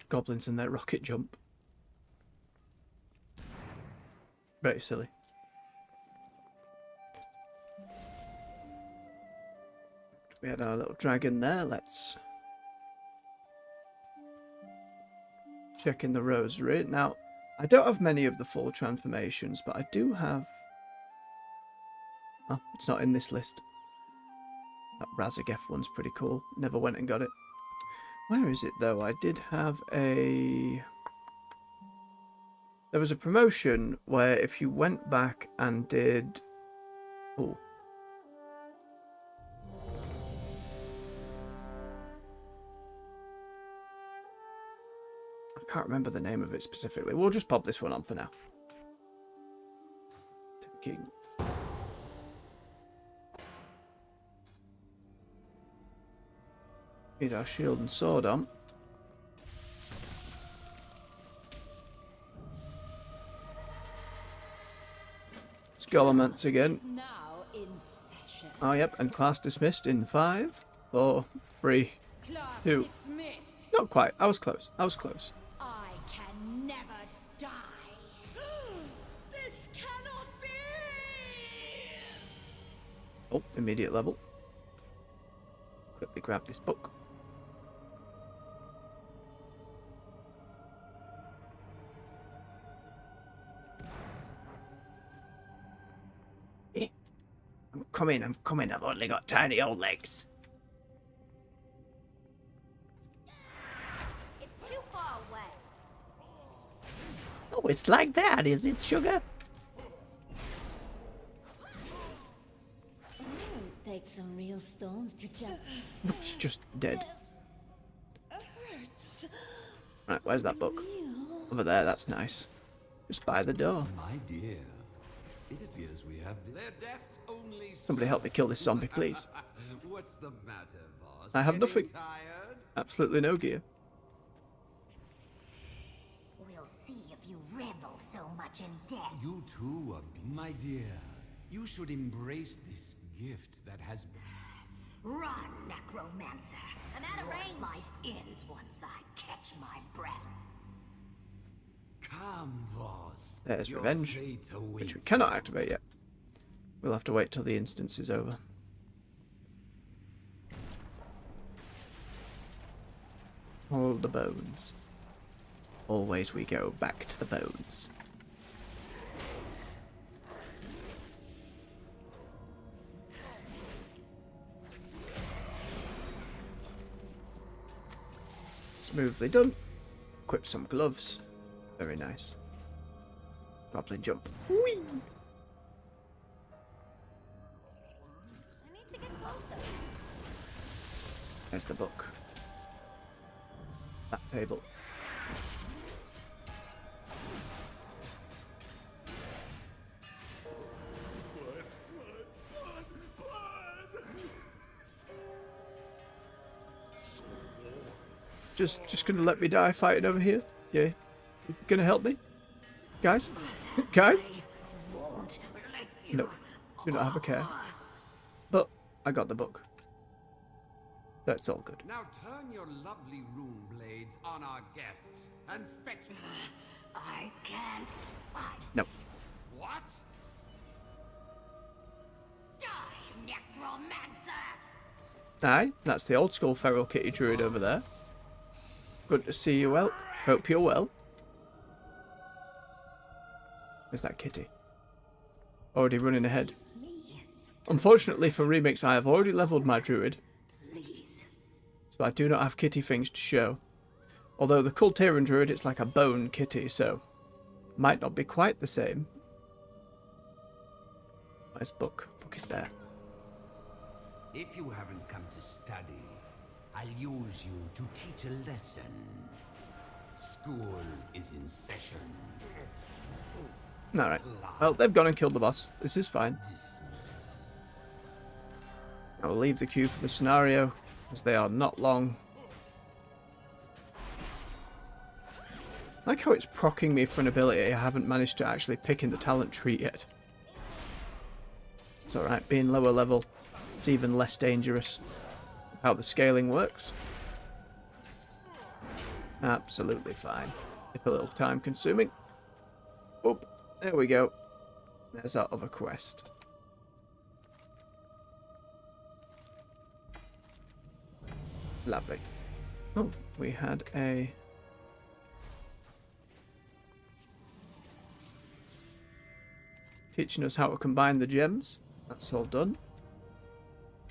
Goblins and their rocket jump. Very silly. We had our little dragon there. Let's check in the rosary. Now, I don't have many of the full transformations, but I do have... Oh, it's not in this list. That Razageth one's pretty cool. Never went and got it. Where is it, though? I did have a... There was a promotion where if you went back and did... Oh. I can't remember the name of it specifically. We'll just pop this one on for now. Taking... Need our shield and sword on. Skullomance again. Oh, yep, and class dismissed in 5, 4, 3, 2. Not quite. I was close. I was close. I can never die. This cannot be. Oh, immediate level. Quickly grab this book. I'm coming, I've only got tiny old legs. It's too far away. Oh, it's like that, is it, sugar? It takes some real stones to jump. It's just dead. Right, where's that book? Over there, that's nice. Just by the door. My dear, it appears we have their deaths only. Somebody help me kill this zombie, please. What's the matter, boss? I have Getting nothing. Tired? Absolutely no gear. We'll see if you revel so much in death. You too, my dear. You should embrace this gift that has been. Run, necromancer. I'm out of range. Life ends once I catch my breath. Come, boss. There's Your revenge, fate which we awaits. cannot activate yet. We'll have to wait till the instance is over. All the bones. Always we go back to the bones. Smoothly done. Equip some gloves. Very nice. Goblin jump. Whee! I need to get closer. There's the book. That table. Just gonna let me die fighting over here? Yeah. You gonna help me? Guys? Guys? No. Do not have a care. But I got the book. That's all good. Now turn your lovely rune blades on our guests and fetch them. I can't fight. No. What? Die, necromancer! Aye, that's the old school feral kitty druid over there. Good to see you, Elk. Hope you're well. Where's that kitty? Already running ahead. Unfortunately for Remix, I have already leveled my druid, so I do not have kitty things to show. Although the Cultiran druid, it's like a bone kitty, so might not be quite the same. Where's Book? Book is there. If you haven't come to study, I'll use you to teach a lesson. School is in session. Alright. Well, they've gone and killed the boss. This is fine. I will leave the queue for the scenario, as they are not long. I like how it's procking me for an ability I haven't managed to actually pick in the talent tree yet. It's alright, being lower level, it's even less dangerous. How the scaling works. Absolutely fine. If a little time consuming. Oop, there we go. There's our other quest. Lovely. Oh, we had a... teaching us how to combine the gems. That's all done.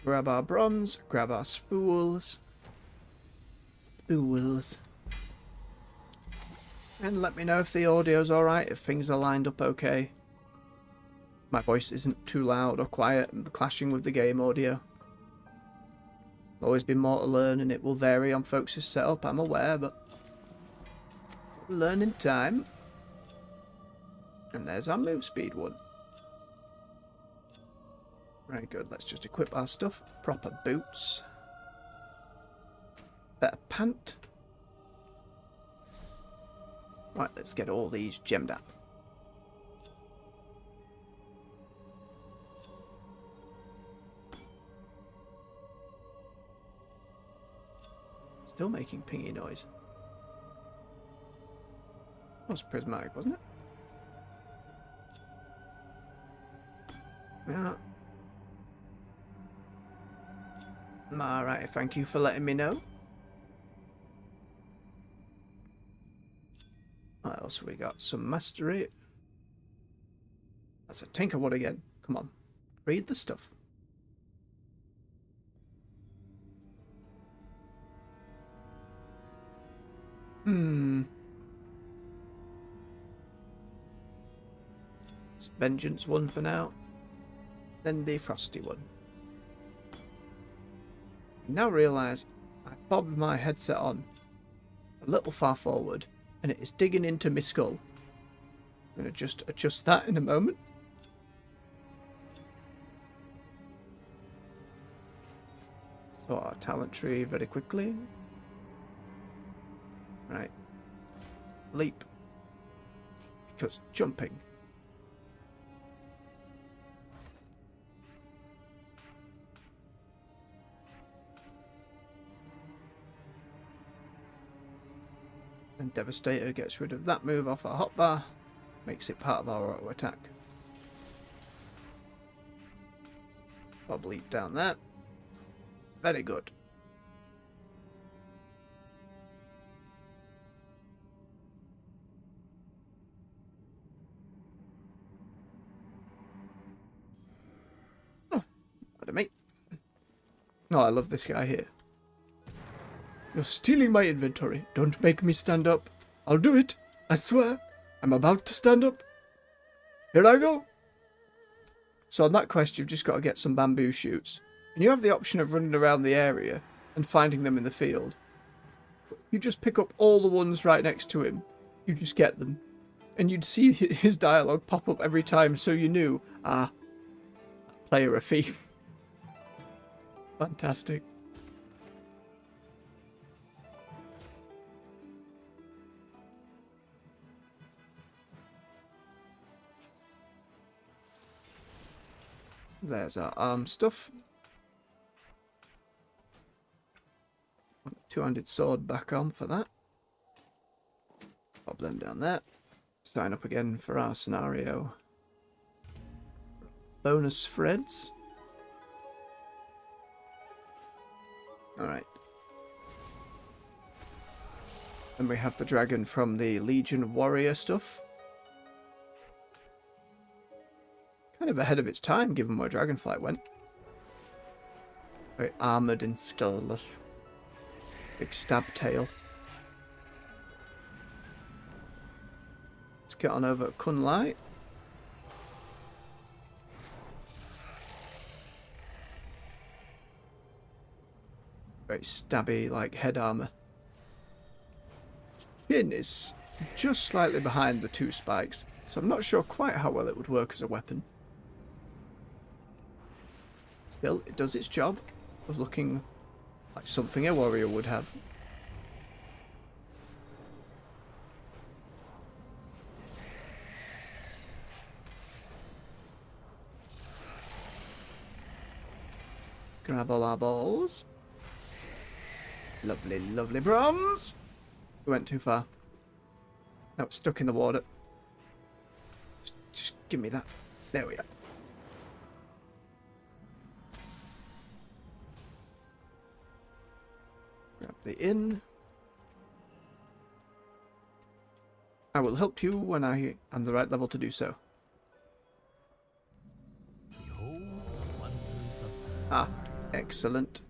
Grab our bronze, grab our spools. Spools. And let me know if the audio's alright, if things are lined up okay. My voice isn't too loud or quiet and clashing with the game audio. Always been more to learn and it will vary on folks' setup, I'm aware, but learn in time. And there's our move speed one. Very good, let's just equip our stuff. Proper boots. Better pant. Right, let's get all these gemmed up. Still making pingy noise. That was prismatic, wasn't it? Yeah. Alright, thank you for letting me know. What else have we got? Some mastery. That's a Tinkerwood again. Come on. Read the stuff. It's Vengeance one for now. Then the Frosty one. I now realise I bobbed my headset on a little far forward and it is digging into my skull. I'm going to just adjust that in a moment. Sort our talent tree very quickly. Right. Leap. Because jumping. And Devastator gets rid of that move off our hotbar. Makes it part of our auto attack. Bob leap down that. Very good. Oh, what a mate. Oh, I love this guy here. You're stealing my inventory. Don't make me stand up. I'll do it. I swear. I'm about to stand up. Here I go. So on that quest, you've just got to get some bamboo shoots. And you have the option of running around the area and finding them in the field. You just pick up all the ones right next to him. You just get them. And you'd see his dialogue pop up every time, so you knew, ah, player a thief. Fantastic. There's our arm stuff. Two-handed sword back on for that. Pop them down there. Sign up again for our scenario. Bonus threads. Alright. And we have the dragon from the Legion Warrior stuff. Kind of ahead of its time, given where Dragonflight went. Very armoured and skeletal. Big stab tail. Let's get on over to Kunlight. Very stabby, like, head armour. Chin is just slightly behind the 2 spikes, so I'm not sure quite how well it would work as a weapon. Still, it does its job of looking like something a warrior would have. Grab all our balls. Lovely, lovely bronze. We went too far. No, it's stuck in the water. Just give me that. There we are. Grab the inn. I will help you when I am the right level to do so. Ah, excellent.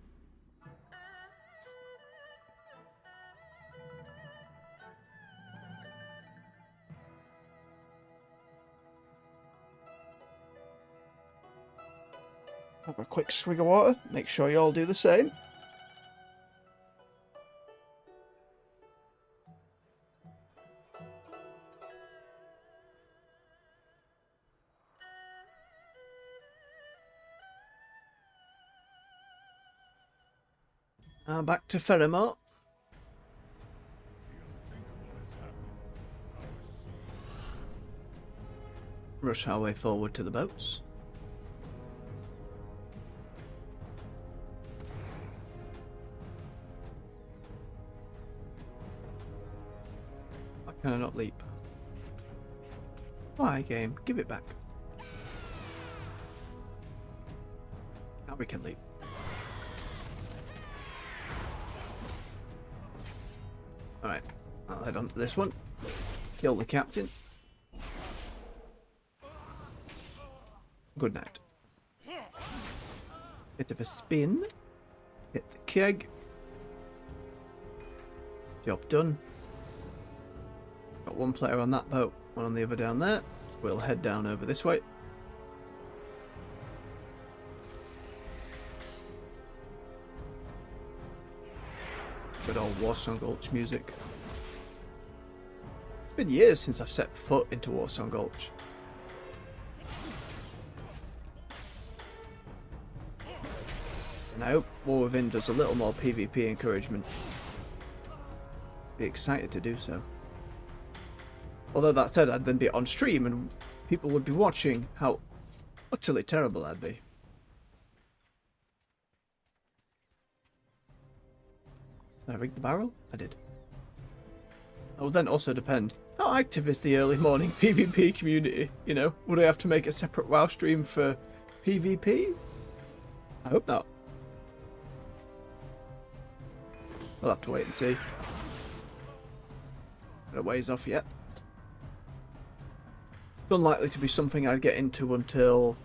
Have a quick swig of water. Make sure you all do the same. Back to Ferrimore. Rush our way forward to the boats. Why can I not leap? Why, game? Give it back. Now we can leap. Alright, I'll head on to this one. Kill the captain. Good night. Bit of a spin. Hit the keg. Job done. Got one player on that boat, one on the other down there. We'll head down over this way. Good old Warsong Gulch music. It's been years since I've set foot into Warsong Gulch. And I hope War Within does a little more PvP encouragement. Be excited to do so. Although that said, I'd then be on stream and people would be watching how utterly terrible I'd be. Did I rig the barrel? I did. It will then also depend. How active is the early morning PvP community? You know, would I have to make a separate WoW stream for PvP? I hope not. We'll have to wait and see. Got a ways off yet. It's unlikely to be something I'd get into until...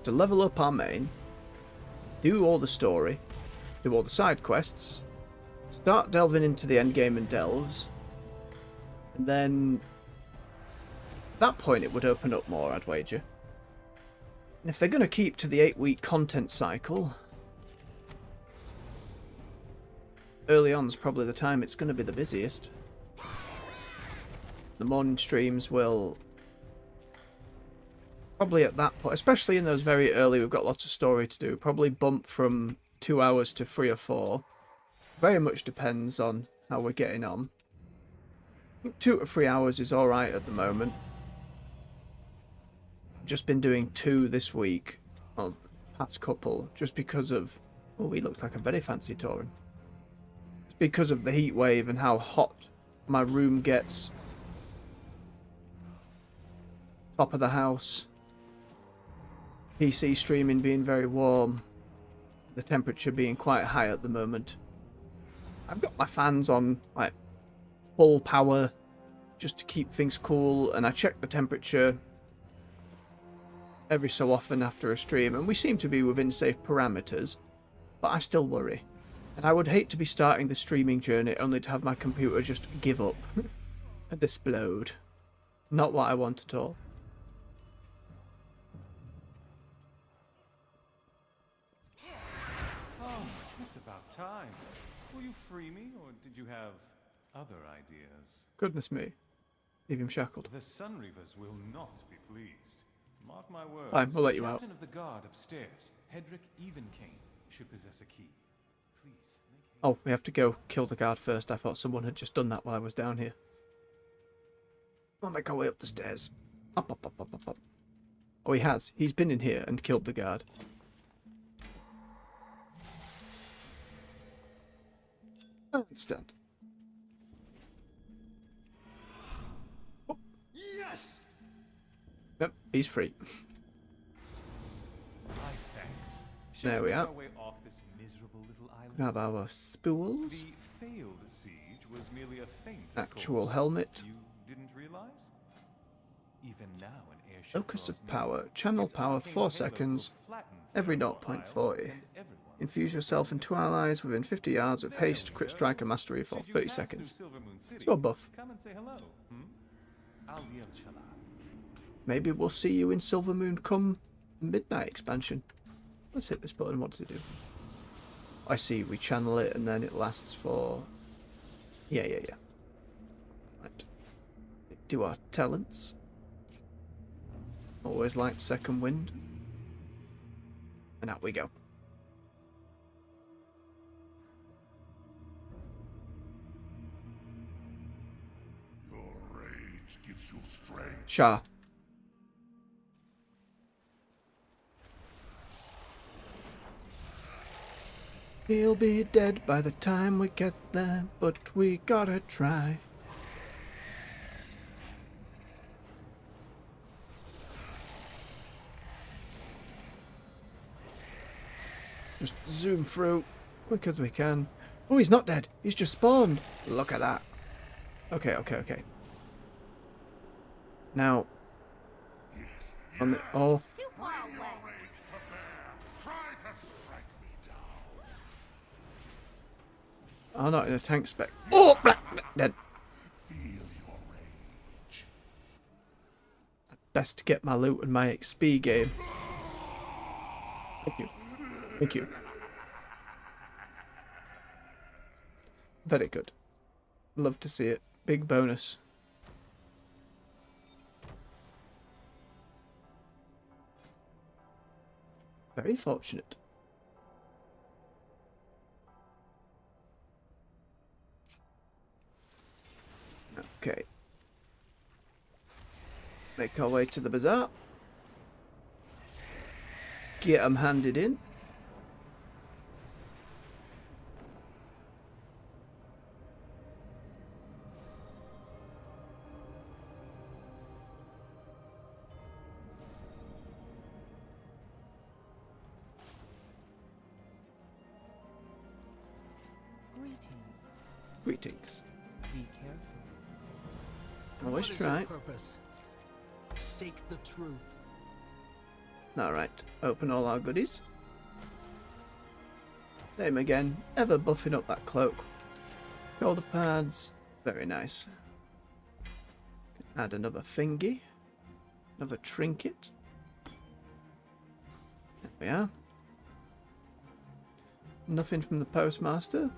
to level up our main, do all the story, do all the side quests, start delving into the endgame and delves, and then at that point it would open up more, I'd wager. And if they're going to keep to the 8-week content cycle, early on's probably the time it's going to be the busiest. The morning streams will probably at that point, especially in those very early, we've got lots of story to do, probably bump from 2 hours to 3 or 4. Very much depends on how we're getting on. I think 2 to 3 hours is alright at the moment. Just been doing 2 this week, well, the past couple, just because of, oh, he looks like a very fancy Tauren. Just because of the heat wave and how hot my room gets. Top of the house. PC streaming being very warm. the temperature being quite high at the moment. I've got my fans on like full power just to keep things cool, and I check the temperature every so often after a stream, and we seem to be within safe parameters, but I still worry. And I would hate to be starting the streaming journey only to have my computer just give up and explode. Not what I want at all. Oh, it's about time. Will you free me, or did you have other ideas? Goodness me. Leave him shackled. The Sunreavers will not be pleased. Mark my words. Fine, we'll let you out. Captain of the guard upstairs, Hedrick Evenkane, should possess a key. Please, make haste. Oh, we have to go kill the guard first. I thought someone had just done that while I was down here. I'll make our way up the stairs. Up, up, up, up, up, up. Oh, he has. He's been in here and killed the guard. I understand. Oh. Yes! Yep, he's free. My thanks. Shall There we make are. our way off this miserable little island? Grab our spools. The failed siege was merely a feint. of Actual course. helmet. You didn't realize? Even now, an airship Focus draws of near. power. Channel Its power arcane 4 halo seconds. will flatten Every Fairmore Isle, 0.40. and everyone Infuse yourself and two allies within 50 yards of There haste, we crit go. strike, and mastery for Should you 30 pass through seconds. Silvermoon City, It's your buff. come and say hello. Al Yelchala. Maybe we'll see you in Silvermoon come midnight expansion. Let's hit this button. What does it do? I see. We channel it and then it lasts for... Yeah. Right. Do our talents. Always liked second wind. And out we go. Your rage gives you strength. Shah. He'll be dead by the time we get there, but we gotta try. Just zoom through, quick as we can. Oh, he's not dead. He's just spawned. Look at that. Okay. Now, Yes. on the... Oh, Too far Your away. rage to bear. Try to strike me down. oh, not in a tank spec. Oh, black, dead. Feel your rage. Best to get my loot and my XP game. Thank you. Very good. Love to see it. Big bonus. Very fortunate. Okay. Make our way to the bazaar. Get 'em handed in. Greetings. Be careful. Always What is try. your purpose? Seek the truth. Alright, open all our goodies. Same again, ever buffing up that cloak. Shoulder pads, very nice. Add another thingy. Another trinket. There we are. Nothing from the postmaster.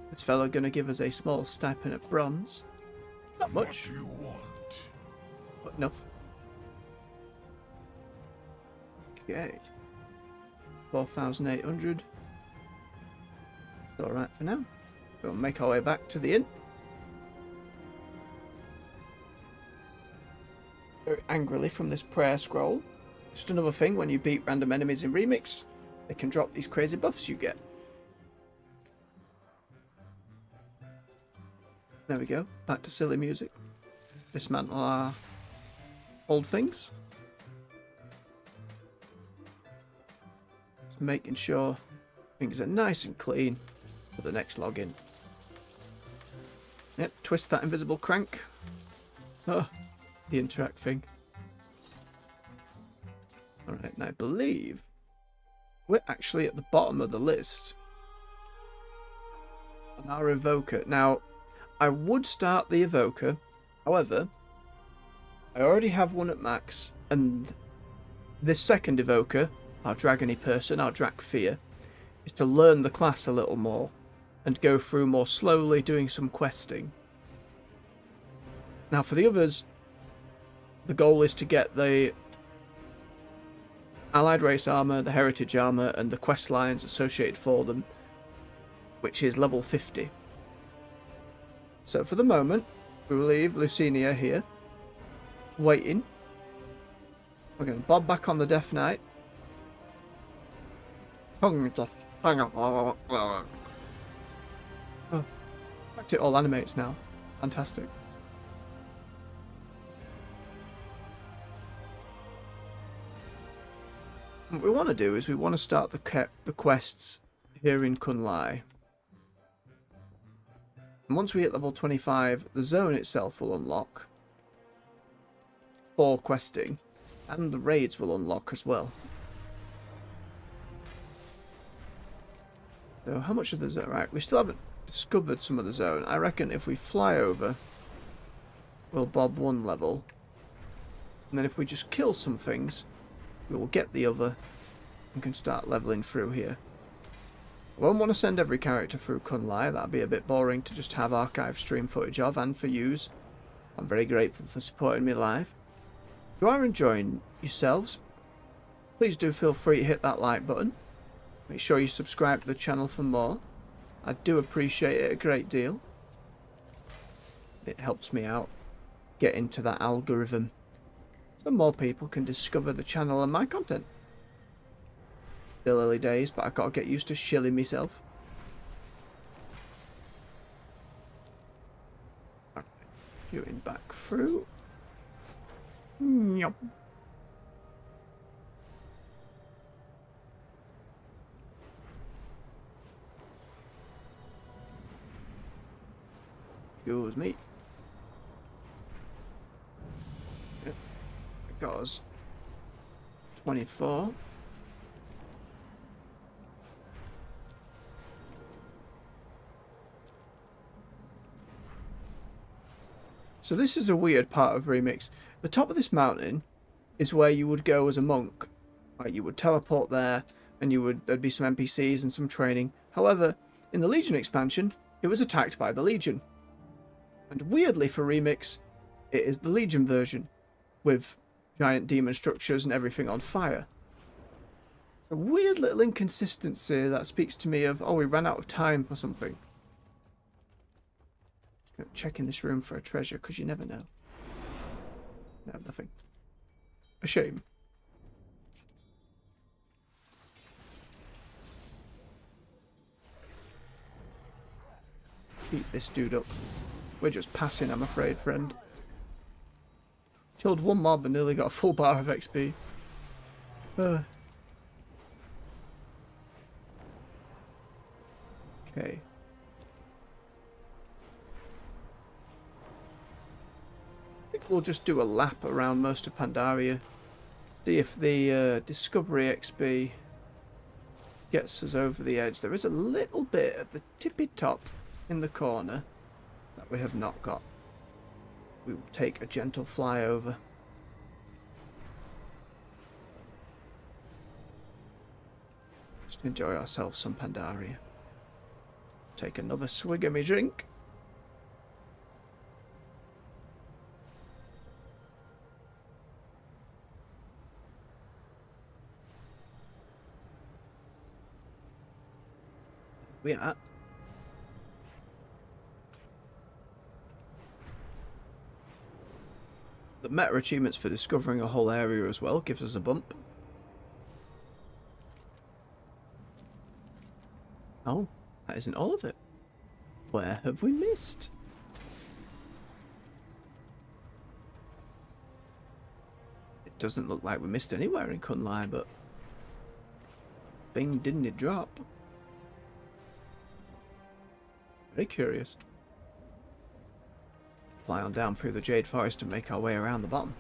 This fella gonna give us a small stipend of bronze. Not much, What do you want? but enough. Okay. 4,800. It's alright for now. We'll make our way back to the inn. Very angrily from this prayer scroll. Just another thing, when you beat random enemies in Remix, they can drop these crazy buffs you get. There we go, back to silly music. Dismantle our old things. Just making sure Things are nice and clean for the next login. Yep, twist that invisible crank. Oh, the interact thing. Alright, and I believe we're actually at the bottom of the list on our evoker. Now, I would start the evoker, however, I already have one at max, and this second evoker, our dragony person, our Drakfear, is to learn the class a little more and go through more slowly, doing some questing. Now for the others, the goal is to get the allied race armor, the heritage armor, and the quest lines associated for them, which is level 50. So for the moment, we will leave Lucinia here, waiting. We're going to bob back on the Death Knight. Oh, fact, it all animates now. Fantastic. What we want to do is we want to start the quests here in Kunlai. And once we hit level 25, the zone itself will unlock for questing, and the raids will unlock as well. So how much of the zone? Right, we still haven't discovered some of the zone. I reckon if we fly over, we'll bob one level. And then if we just kill some things, we will get the other and can start leveling through here. I won't want to send every character through Kunlai. That'd be a bit boring to just have archive stream footage of and for use. I'm very grateful for supporting me live. If you are enjoying yourselves, please do feel free to hit that like button. Make sure you subscribe to the channel for more. I do appreciate it a great deal. It helps me out get into that algorithm so more people can discover the channel and my content. Still early days, but I've got to get used to shilling myself. Alright, viewing back through. Yep. Excuse me. Yep. It goes 24. So this is a weird part of Remix. The top of this mountain is where you would go as a monk. Right, you would teleport there, and there'd be some NPCs and some training. However, in the Legion expansion, it was attacked by the Legion. And weirdly for Remix, it is the Legion version, with giant demon structures and everything on fire. It's a weird little inconsistency that speaks to me of, oh, we ran out of time for something. Just gonna check in this room for a treasure, because you never know. No, nothing. A shame. Beat this dude up. We're just passing, I'm afraid, friend. Killed one mob and nearly got a full bar of XP. Okay. I think we'll just do a lap around most of Pandaria. See if the Discovery XP gets us over the edge. There is a little bit at the tippy top in the corner that we have not got. We will take a gentle flyover. Just enjoy ourselves some Pandaria. Take another swig of me drink. We are. The meta achievements for discovering a whole area as well gives us a bump. Oh, that isn't all of it. Where have we missed? It doesn't look like we missed anywhere in Kunlai, but Bing, didn't it drop? Very curious. Fly on down through the Jade Forest and make our way around the bottom.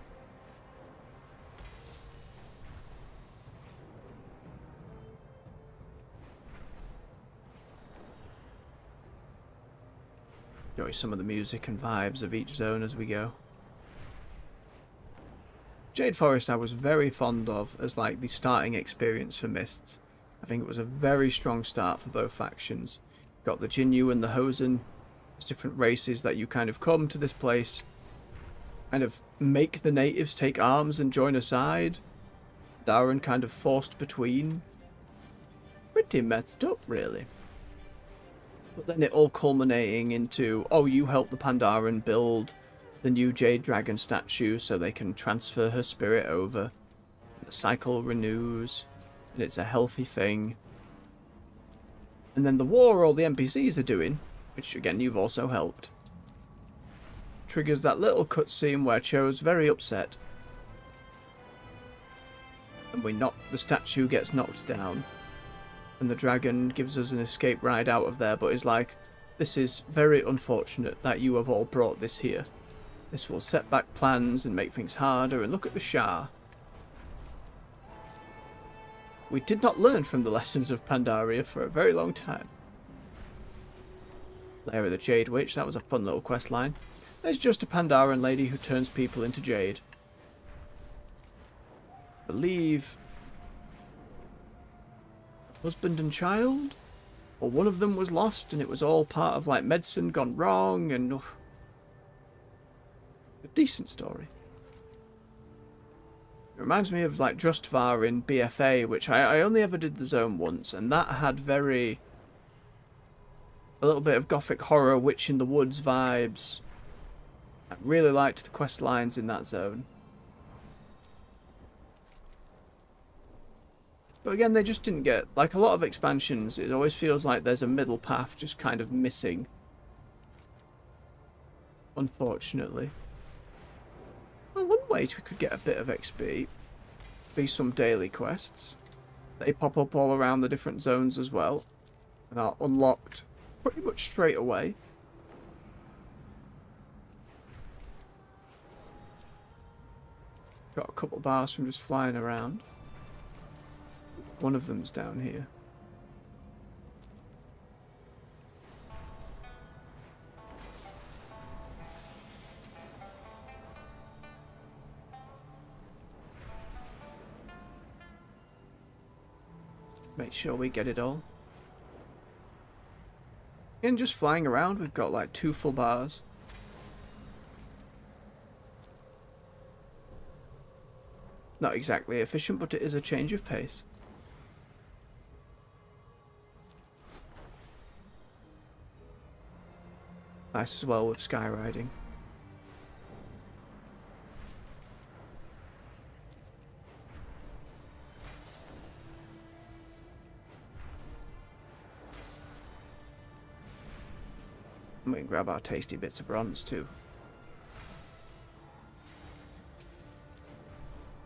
Enjoy some of the music and vibes of each zone as we go. Jade Forest I was very fond of as like the starting experience for Mists. I think it was a very strong start for both factions. Got the Jinyu and the Hosen. There's different races that you kind of come to this place, kind of make the natives take arms and join a side. Darren kind of forced between. Pretty messed up, really. But then it all culminating into, oh, you help the Pandaren build the new Jade Dragon statue so they can transfer her spirit over. The cycle renews, and it's a healthy thing. And then the war all the NPCs are doing, which again you've also helped, triggers that little cutscene where Cho's very upset. And the statue gets knocked down. And the dragon gives us an escape ride out of there, but is like, this is very unfortunate that you have all brought this here. This will set back plans and make things harder, and look at the Shah. We did not learn from the lessons of Pandaria for a very long time. Lair of the Jade Witch, that was a fun little quest line. There's just a Pandaren lady who turns people into jade. I believe husband and child, or one of them was lost and it was all part of like medicine gone wrong, and a decent story. It reminds me of like Justvar in BFA, which I only ever did the zone once, and that had a little bit of gothic horror, witch in the woods vibes. I really liked the quest lines in that zone. But again, they just didn't get, like a lot of expansions, it always feels like there's a middle path just kind of missing. Unfortunately. Well, one way we could get a bit of XP be some daily quests. They pop up all around the different zones as well, and are unlocked pretty much straight away. Got a couple bars from just flying around. One of them's down here. Make sure we get it all. And just flying around, we've got like 2 full bars. Not exactly efficient, but it is a change of pace. Nice as well with skyriding. And we can grab our tasty bits of bronze too.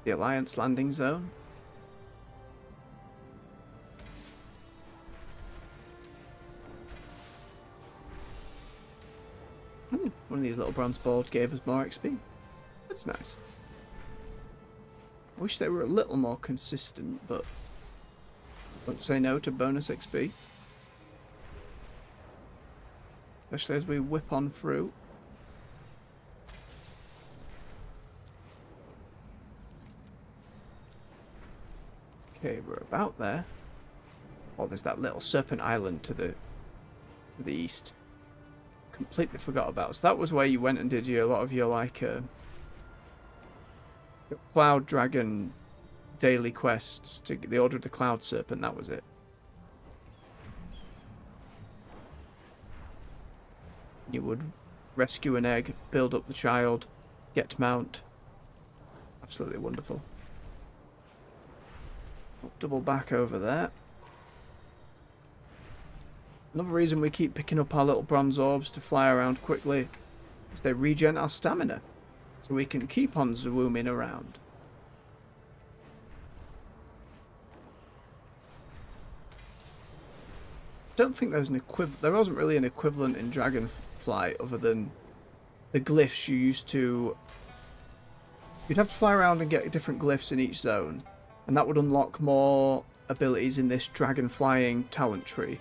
The Alliance landing zone. One of these little bronze boards gave us more XP. That's nice. I wish they were a little more consistent, but don't say no to bonus XP. Especially as we whip on through. Okay, we're about there. Oh, there's that little serpent island to the east. Completely forgot about. So that was where you went and did a lot of your like your Cloud Dragon daily quests to the Order of the Cloud Serpent. That was it. You would rescue an egg, build up the child, get mount. Absolutely wonderful. Double back over there. Another reason we keep picking up our little bronze orbs to fly around quickly is they regen our stamina, so we can keep on zooming around. don't think there's an equivalent. There wasn't really an equivalent in Dragonflight other than the glyphs you used to. You'd have to fly around and get different glyphs in each zone, and that would unlock more abilities in this dragon flying talent tree.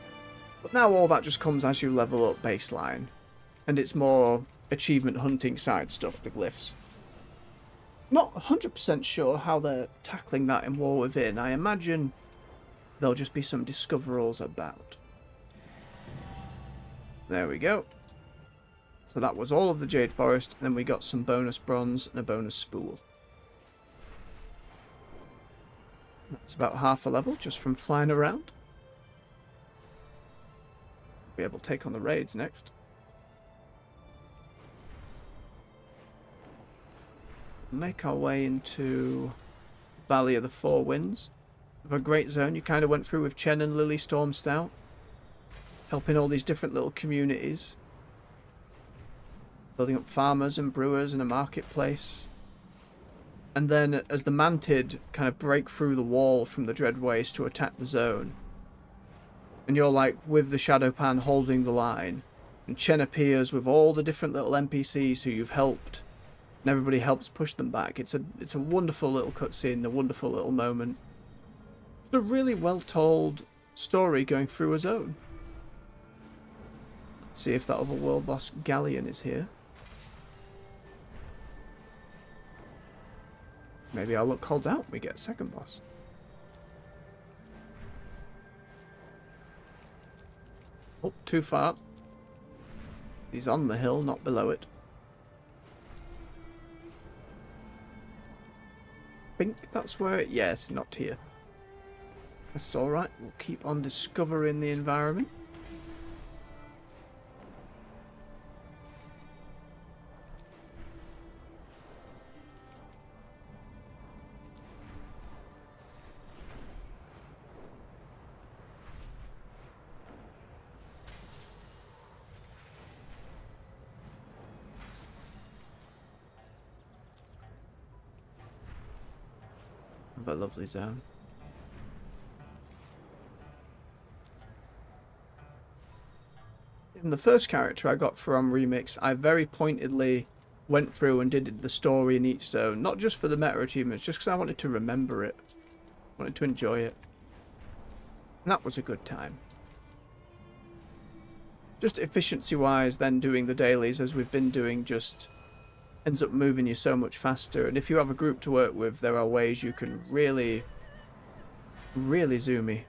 But now all that just comes as you level up baseline, and it's more achievement hunting side stuff, the glyphs. Not 100% sure how they're tackling that in War Within. I imagine there'll just be some discoverals about. There we go. So that was all of the Jade Forest, and then we got some bonus bronze and a bonus spool. That's about half a level just from flying around. Be able to take on the raids next. Make our way into Valley of the Four Winds. A great zone you kind of went through with Chen and Lily Stormstout, helping all these different little communities, building up farmers and brewers and a marketplace. And then as the Mantid kind of break through the wall from the Dread Waste to attack the zone, and you're like with the Shadow Pan holding the line, and Chen appears with all the different little NPCs who you've helped, and everybody helps push them back. It's a wonderful little cutscene, a wonderful little moment. It's a really well told story going through a zone. Let's see if that other world boss Galleon is here. Maybe our luck holds out and we get a second boss. Oh, too far. He's on the hill, not below it. I think that's where it... Yeah, it's not here. That's alright. We'll keep on discovering the environment. A lovely zone. In the first character I got from Remix, I very pointedly went through and did the story in each zone, not just for the meta achievements, just because I wanted to remember it, wanted to enjoy it, and that was a good time. Just efficiency wise, then doing the dailies as we've been doing just ends up moving you so much faster, and if you have a group to work with, there are ways you can really zoomy.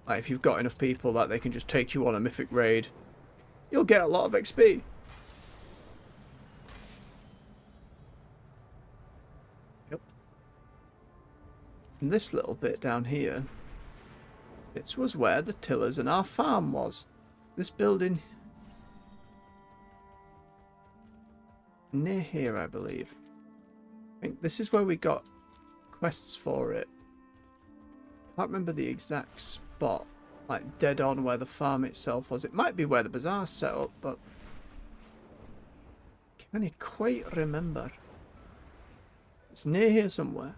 Like if you've got enough people that they can just take you on a mythic raid, you'll get a lot of XP. Yep. And this little bit down here, this was where the tillers and our farm was. This building near here, I believe. I think this is where we got quests for it. Can't remember the exact spot, like dead on where the farm itself was. It might be where the bazaar's set up, but can I quite remember? It's near here somewhere.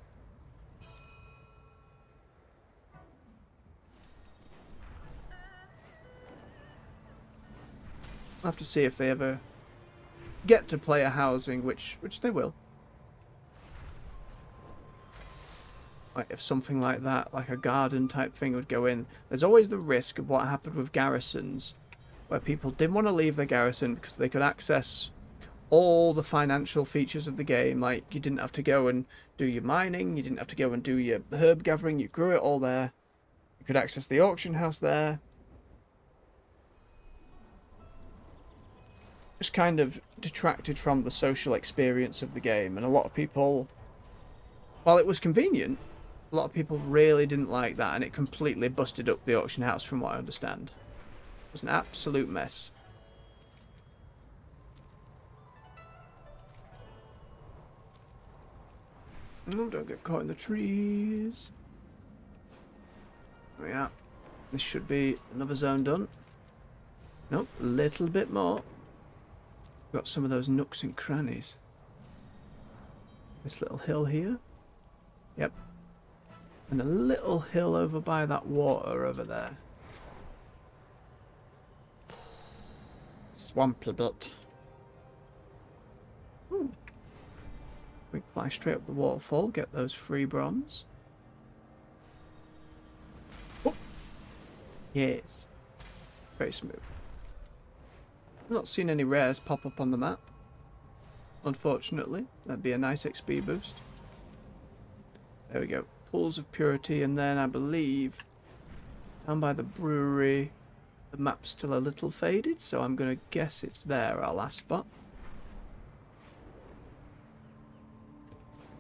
I'll have to see if they ever get to player housing, which they will. Like if something like that, like a garden type thing would go in, there's always the risk of what happened with garrisons, where people didn't want to leave their garrison because they could access all the financial features of the game. Like you didn't have to go and do your mining, you didn't have to go and do your herb gathering, you grew it all there. You could access the auction house there. Just kind of detracted from the social experience of the game, and a lot of people, while it was convenient, a lot of people really didn't like that, and it completely busted up the auction house from what I understand. It was an absolute mess. Oh, don't get caught in the trees. There we are. This should be another zone done. Nope, a little bit more. Got some of those nooks and crannies. This little hill here. Yep. And a little hill over by that water over there. swampy bit. Ooh. We can fly straight up the waterfall, get those free bronze. Oh. Yes. Very smooth. I've not seen any rares pop up on the map. Unfortunately, that'd be a nice XP boost. There we go. Pools of Purity, and then I believe down by the brewery the map's still a little faded, so I'm going to guess it's there, our last spot.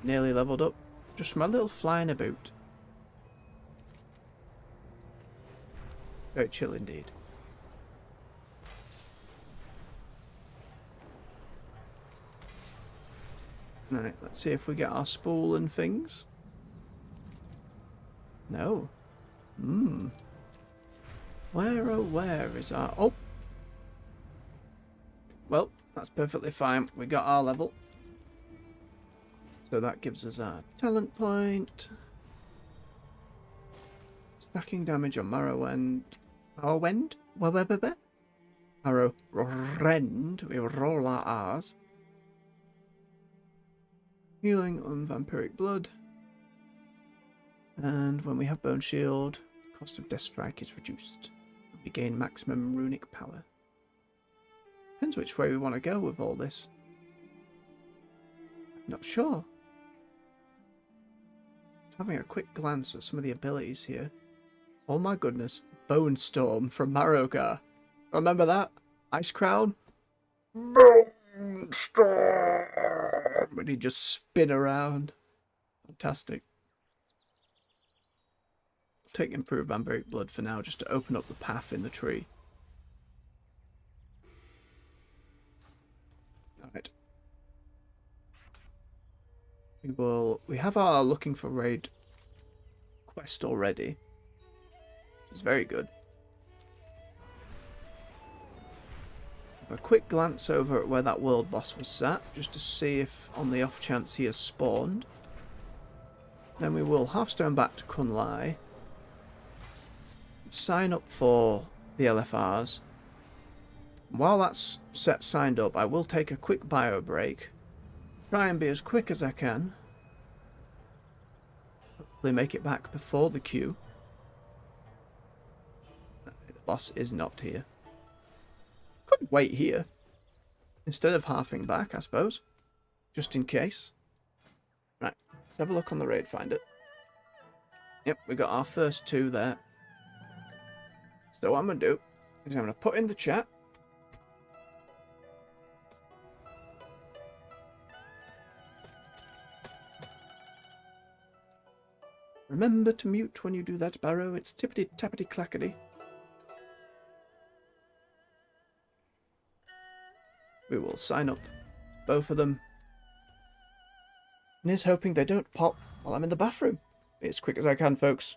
Nearly leveled up, just from a little flying about. Very chill indeed. Right, let's see if we get our spool and things. No. Where, oh where is our... Oh! Well, that's perfectly fine. We got our level. So that gives us our talent point. Stacking damage on Morrowind. Morrowind? Morrowind. We roll our R's. Healing on vampiric blood. And when we have Bone Shield, the cost of Death Strike is reduced. We gain maximum runic power. Depends which way we want to go with all this. I'm not sure. Having a quick glance at some of the abilities here. Oh my goodness. Bone Storm from Marokar. Remember that? Ice Crown? Bone Storm! And he just spin around. Fantastic. Take improved vampiric blood for now, just to open up the path in the tree. Alright. We have our looking for raid quest already, which is very good. Have a quick glance over at where that world boss was sat, just to see if on the off chance he has spawned. Then we will halfstone back to Kunlai. Sign up for the LFRs. While that's signed up, I will take a quick bio break. Try and be as quick as I can. Hopefully make it back before the queue. The boss is not here. Could wait here. Instead of halving back, I suppose. Just in case. Right, let's have a look on the raid finder. Yep, we got our first two there. So what I'm going to do is I'm going to put in the chat. Remember to mute when you do that, Barrow. It's tippity-tappity-clackety. We will sign up both of them. And is hoping they don't pop while I'm in the bathroom. Be as quick as I can, folks.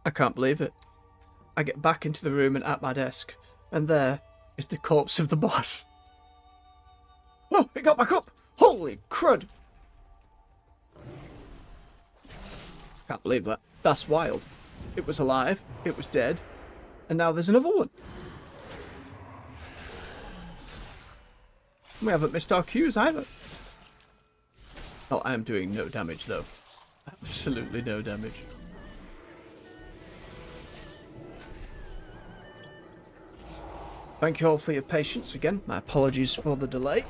I can't believe it. I get back into the room and at my desk, and there is the corpse of the boss. Oh, it got back up! Holy crud! Can't believe that. That's wild. It was alive, it was dead, and now there's another one. We haven't missed our cues either. Oh, I am doing no damage though. Absolutely no damage. Thank you all for your patience again. My apologies for the delay.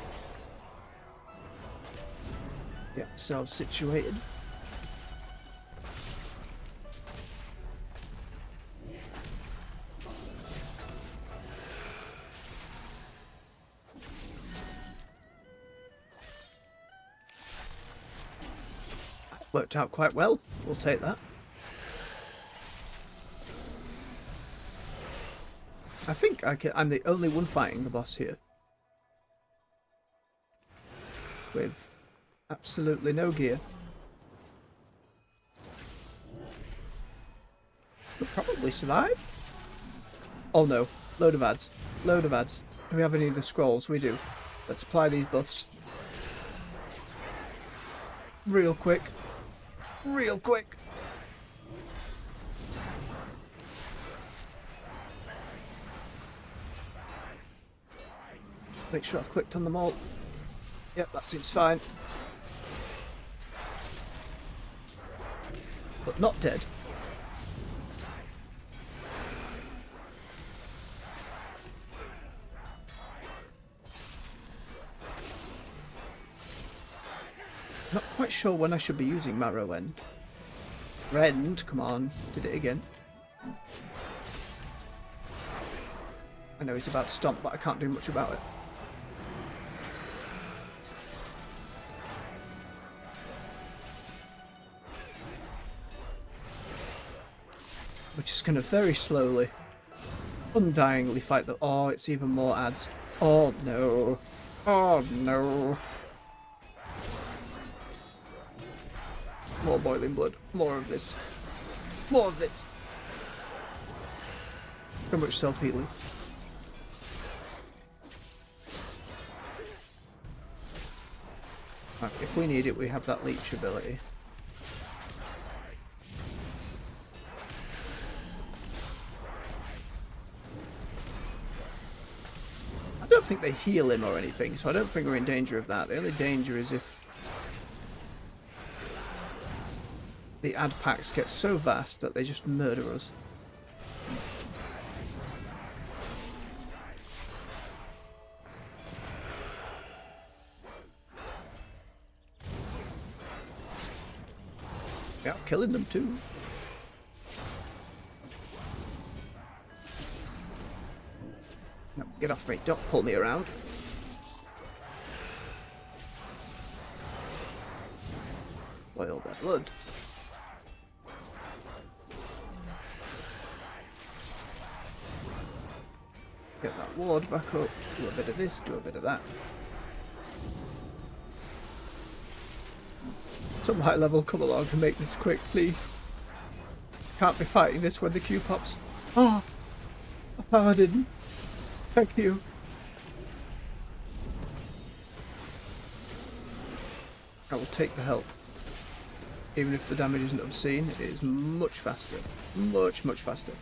Get ourselves situated. Worked out quite well. We'll take that. I think I'm the only one fighting the boss here. With absolutely no gear. We'll probably survive. Oh no. Load of ads. Load of ads. Do we have any of the scrolls? We do. Let's apply these buffs. Real quick. Real quick. Make sure I've clicked on them all. Yep, that seems fine. But not dead. Not quite sure when I should be using Marrow End. Rend, come on, did it again. I know he's about to stomp, but I can't do much about it. We're just going to very slowly, undyingly fight the... Oh, it's even more ads. Oh no. Oh no. More boiling blood. More of this. More of this. So much self-healing. Right, if we need it, we have that leech ability. I don't think they heal him or anything, so I don't think we're in danger of that. The only danger is if the ad packs get so vast that they just murder us. Yeah, killing them too. No, get off me. Don't pull me around. Boil their blood. Get that ward back up. Do a bit of this, do a bit of that. Some high level, come along and make this quick, please. Can't be fighting this when the queue pops. Oh, pardon. Thank you. I will take the help. Even if the damage isn't obscene, it is much faster. Much faster.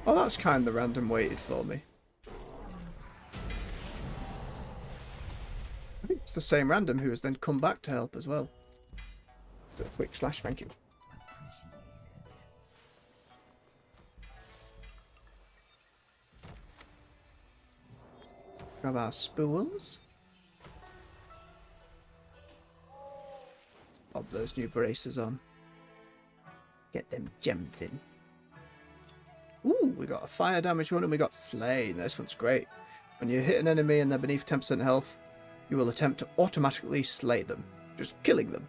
Oh, that's kind of random weighted for me. I think it's the same random who has then come back to help as well. Do a quick slash, thank you. Grab our spools. Let's pop those new braces on. Get them gems in. Ooh, we got a fire damage one and we got slain. This one's great. When you hit an enemy and they're beneath 10% health, you will attempt to automatically slay them, just killing them,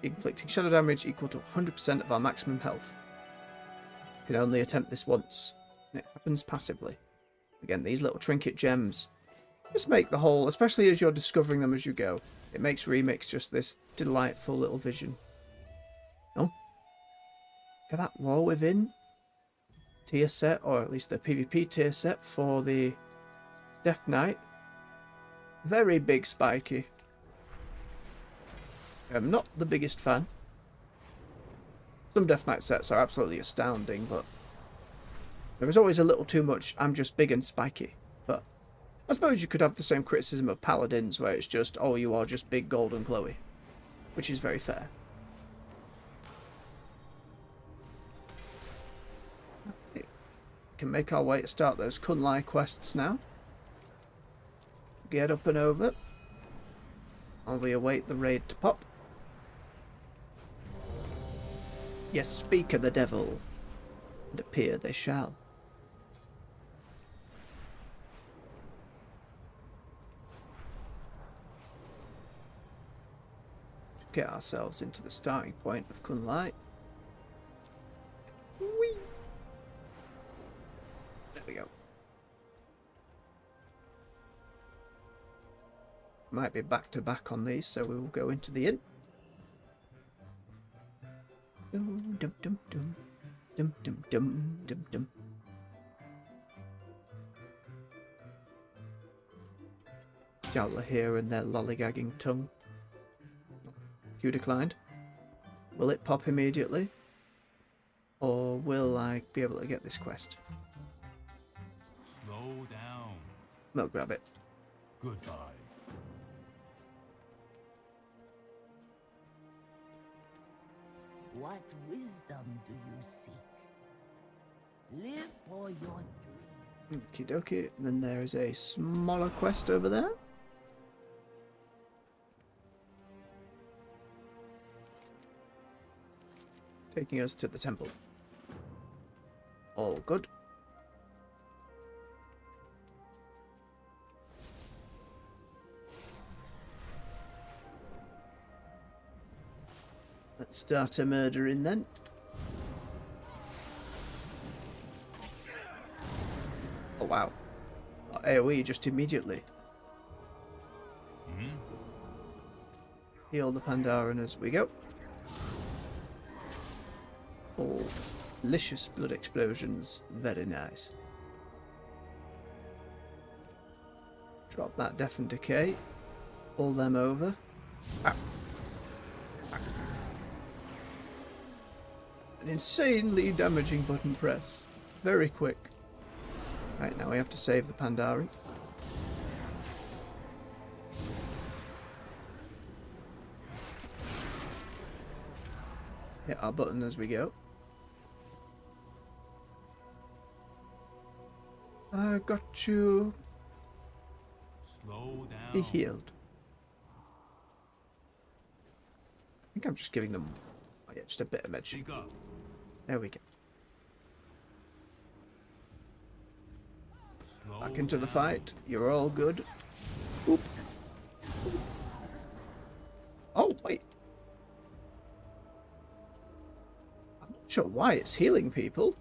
inflicting shadow damage equal to 100% of our maximum health. You can only attempt this once, and it happens passively. Again, these little trinket gems, just make the whole, especially as you're discovering them as you go, it makes Remix just this delightful little vision. Oh, look at that War Within tier set, or at least the PvP tier set for the Death Knight. Very big spiky. I'm not the biggest fan. Some Death Knight sets are absolutely astounding, but there is always a little too much I'm just big and spiky. But I suppose you could have the same criticism of Paladins, where it's just, oh, you are just big, gold, and glowy. Which is very fair. We can make our way to start those Kunlai quests now. Get up and over. While we await the raid to pop. Yes, speak of the devil, and appear they shall. Get ourselves into the starting point of Kunlai. Whee! There we go. Might be back to back on these, so we will go into the inn. Dum dum dum dum dum dum dum dum dum. Jowler here and their lollygagging tongue. Q declined. Will it pop immediately? Or will I be able to get this quest? Slow down. No, grab it. Goodbye. What wisdom do you seek? Live for your dream. Okie dokie. And then there is a smaller quest over there. Taking us to the temple. All good. Let's start a murdering then. Oh wow. AoE just immediately. Heal the Pandaren as we go. Oh, delicious blood explosions. Very nice. Drop that Death and Decay. Pull them over. Ah. An insanely damaging button press. Very quick. Right, now we have to save the Pandaren. Hit our button as we go. I got you. Slow down. Be healed. I think I'm just giving them, oh yeah, just a bit of medicine. There we go. Back into the fight. You're all good. Oop. Oh, wait. I'm not sure why it's healing people.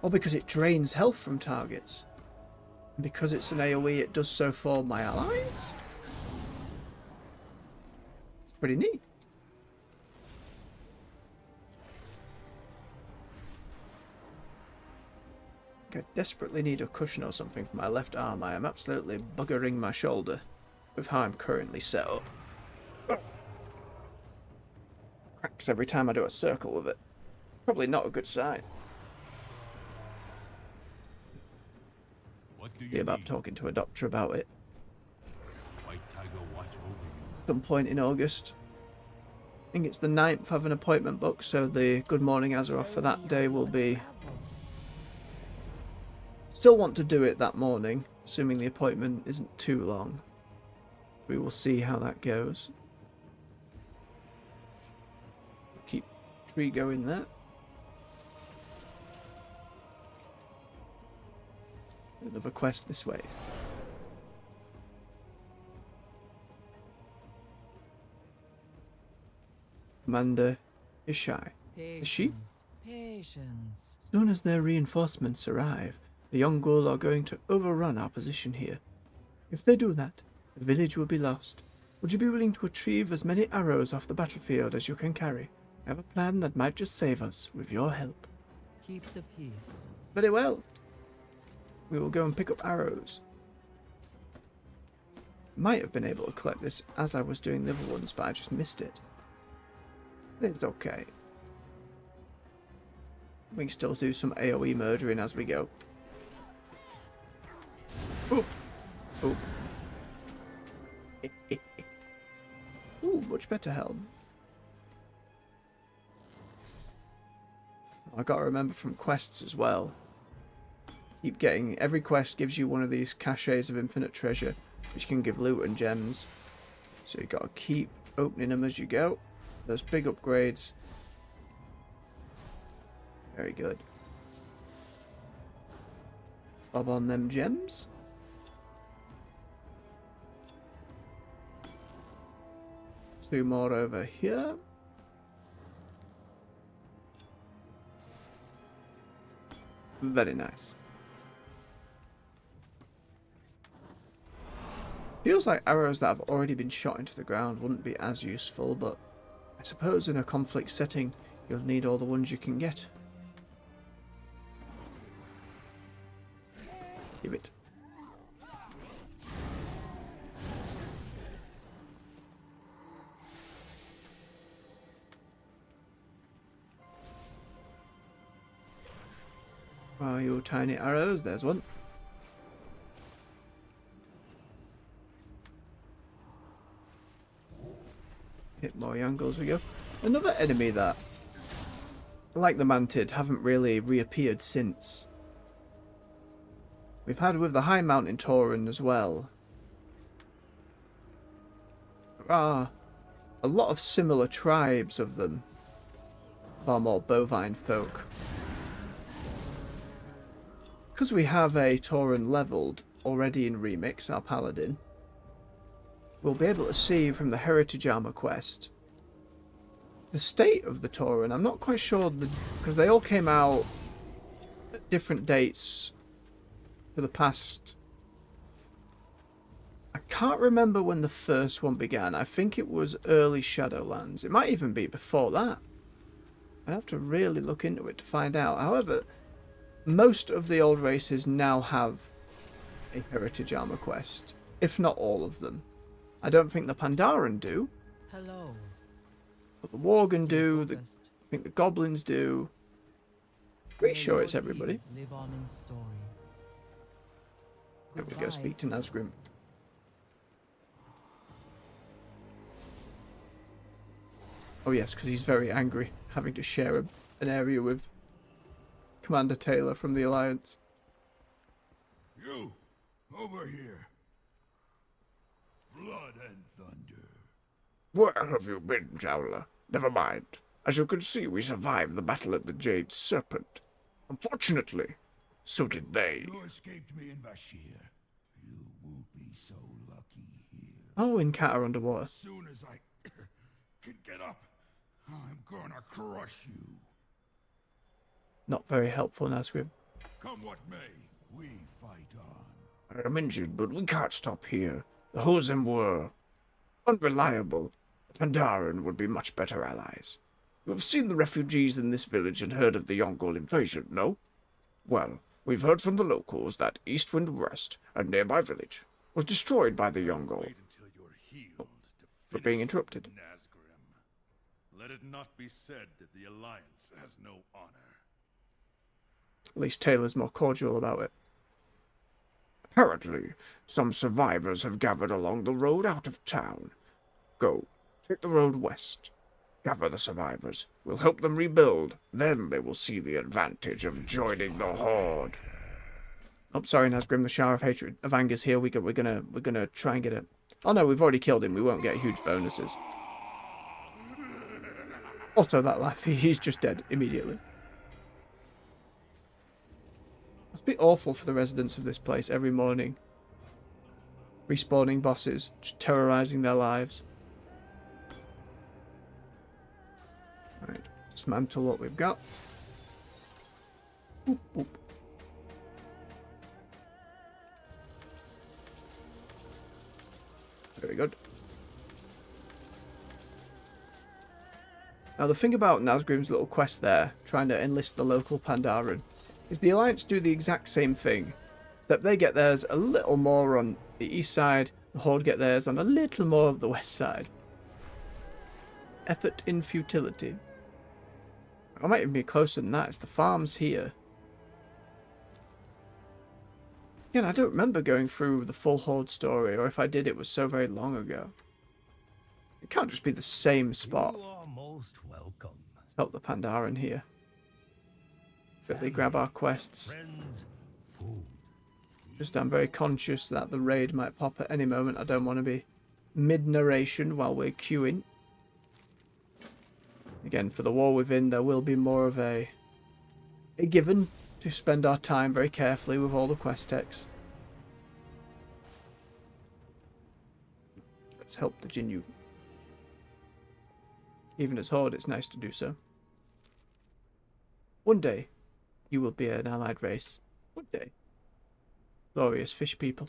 Or because it drains health from targets. And because it's an AoE, it does so for my allies? It's pretty neat. I desperately need a cushion or something for my left arm. I am absolutely buggering my shoulder with how I'm currently set up. Oh. Cracks every time I do a circle with it. Probably not a good sign. See about talking to a doctor about it. White Tiger watch over you. Some point in August. I think it's the 9th. I have an appointment booked, so the Good Morning Azeroth for that day will be... Still want to do it that morning, assuming the appointment isn't too long. We will see how that goes. Keep tree going there. Another quest this way. Commander is shy. Is she? Preparations. As soon as their reinforcements arrive, the Yongul are going to overrun our position here. If they do that, the village will be lost. Would you be willing to retrieve as many arrows off the battlefield as you can carry? I have a plan that might just save us, with your help. Keep the peace. Very well. We will go and pick up arrows. Might have been able to collect this as I was doing the other ones, but I just missed it. It's okay. We can still do some AoE murdering as we go. Oop. Oop. Ooh, much better helm. I gotta remember from quests as well. Keep getting, every quest gives you one of these caches of infinite treasure, which can give loot and gems. So you gotta keep opening them as you go. Those big upgrades. Very good. Bob on them gems. Two more over here. Very nice. Feels like arrows that have already been shot into the ground wouldn't be as useful, but I suppose in a conflict setting you'll need all the ones you can get. Give it. Where are your tiny arrows? There's one. Hit more Yongul as we go. Another enemy that, like the Mantid, haven't really reappeared since. We've had with the High Mountain Tauren as well. There are a lot of similar tribes of them. Far more bovine folk. Because we have a Tauren leveled already in Remix, our Paladin, we'll be able to see from the Heritage Armor quest the state of the Tauren. I'm not quite sure, because they all came out at different dates for the past... I can't remember when the first one began. I think it was early Shadowlands. It might even be before that. I'd have to really look into it to find out. However, most of the old races now have a Heritage Armor quest, if not all of them. I don't think the Pandaren do. Hello. But the Worgen do. I think the Goblins do. Pretty sure it's everybody. Live on in story. There we go, speak to Nazgrim. Oh yes, because he's very angry, having to share an area with Commander Taylor from the Alliance. You, over here. Blood and thunder. Where have you been, Jowler? Never mind. As you can see, we survived the battle at the Jade Serpent. Unfortunately, so did they. You escaped me in Vashir. You won't be so lucky here. Oh, in Kata underwater. As soon as I can get up, I'm gonna crush you. Not very helpful, Nazgrim. Come what may, we fight on. I am injured, but we can't stop here. The Hosem were unreliable. The Pandaren would be much better allies. You have seen the refugees in this village and heard of the Yongul invasion, no? Well, we've heard from the locals that Eastwind West, a nearby village, was destroyed by the Yongul. Wait until you're healed to For being finish interrupted. Nazgrim. Let it not be said that the Alliance has no honor. At least Taylor's more cordial about it. Apparently, some survivors have gathered along the road out of town. Go, take the road west. Gather the survivors. We'll help them rebuild. Then they will see the advantage of joining the Horde. Oh, sorry, Nazgrim. The Shower of Hatred of Anger's here. We're gonna try and get it. Oh no, we've already killed him. We won't get huge bonuses. Also, that laugh. He's just dead immediately. Must be awful for the residents of this place every morning. Respawning bosses, just terrorizing their lives. Right, dismantle what we've got. Boop, boop. Very good. Now the thing about Nazgrim's little quest there, trying to enlist the local Pandaren, is the Alliance do the exact same thing, except they get theirs a little more on the east side, the Horde get theirs on a little more of the west side. Effort in futility. I might even be closer than that, it's the farms here. Again, I don't remember going through the full Horde story, or if I did, it was so very long ago. It can't just be the same spot. You are most welcome. Let's help the Pandaren here. But they grab our quests. Friends, food. Just I'm very conscious that the raid might pop at any moment. I don't want to be mid-narration while we're queuing. Again, for the War Within, there will be more of a given to spend our time very carefully with all the quest texts. Let's help the Jinyu. Even as Horde, it's nice to do so. One day, you will be an allied race. One day. Glorious fish people.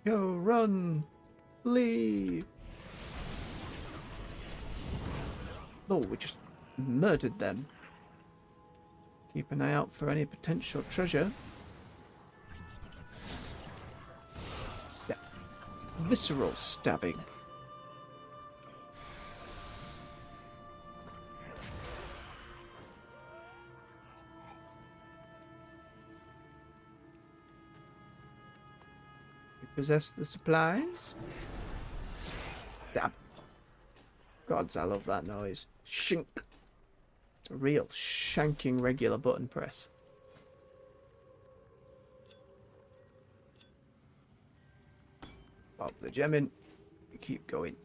Go, run, flee. Oh, we just murdered them. Keep an eye out for any potential treasure. Yeah. Visceral stabbing. We possess the supplies. Stab. Gods, I love that noise. Shink. A real shanking regular button press. Pop the gem in. We keep going.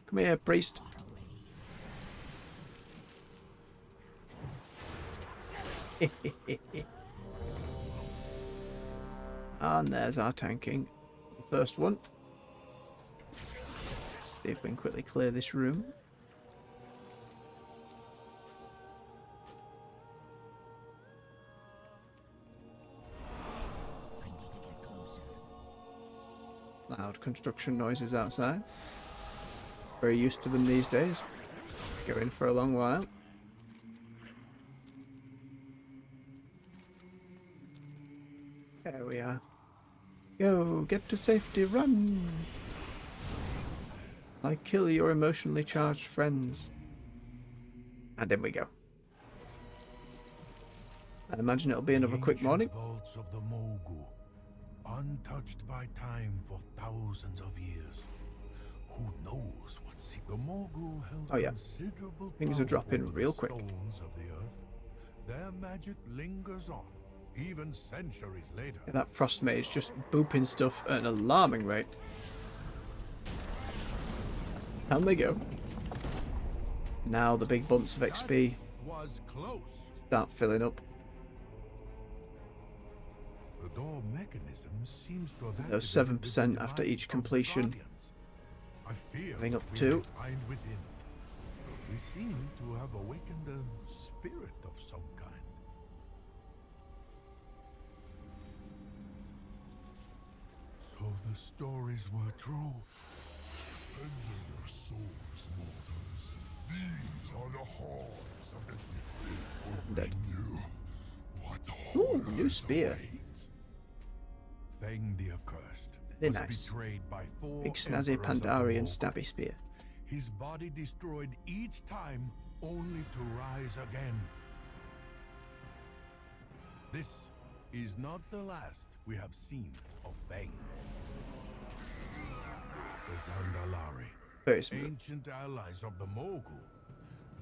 Come here, priest. And there's our tanking. The first one. See if we can quickly clear this room. Loud construction noises outside. Very used to them these days. Going for a long while. There we are. Go, get to safety, run! I kill your emotionally charged friends. And in we go. I imagine it'll be another quick morning. Vaults of the Mogu, untouched by time for thousands of years. Who knows what the Mogu held considerable Things are dropping power real over the quick. stones of the earth. Their magic lingers on, even centuries later. Yeah, that frost mage just booping stuff at an alarming rate. Down they go. Now the big bumps of XP Was close. start filling up. The door mechanism seems to have Those activated 7% the after device each of the completion. Guardians. I fear Coming up we to. may find within. We seem to have awakened a spirit of some kind. So the stories were true. Bend your souls, mortals. These are the horrors of the Dead. What Ooh, horrors new spear. await? Feng the Accursed Very was nice. betrayed by 4 Big snazzy emperors of the Pandarian Mogu. stabby spear. His body destroyed each time, only to rise again. This is not the last we have seen of Feng. The Zandalari, Very smooth. ancient allies of the Mogu,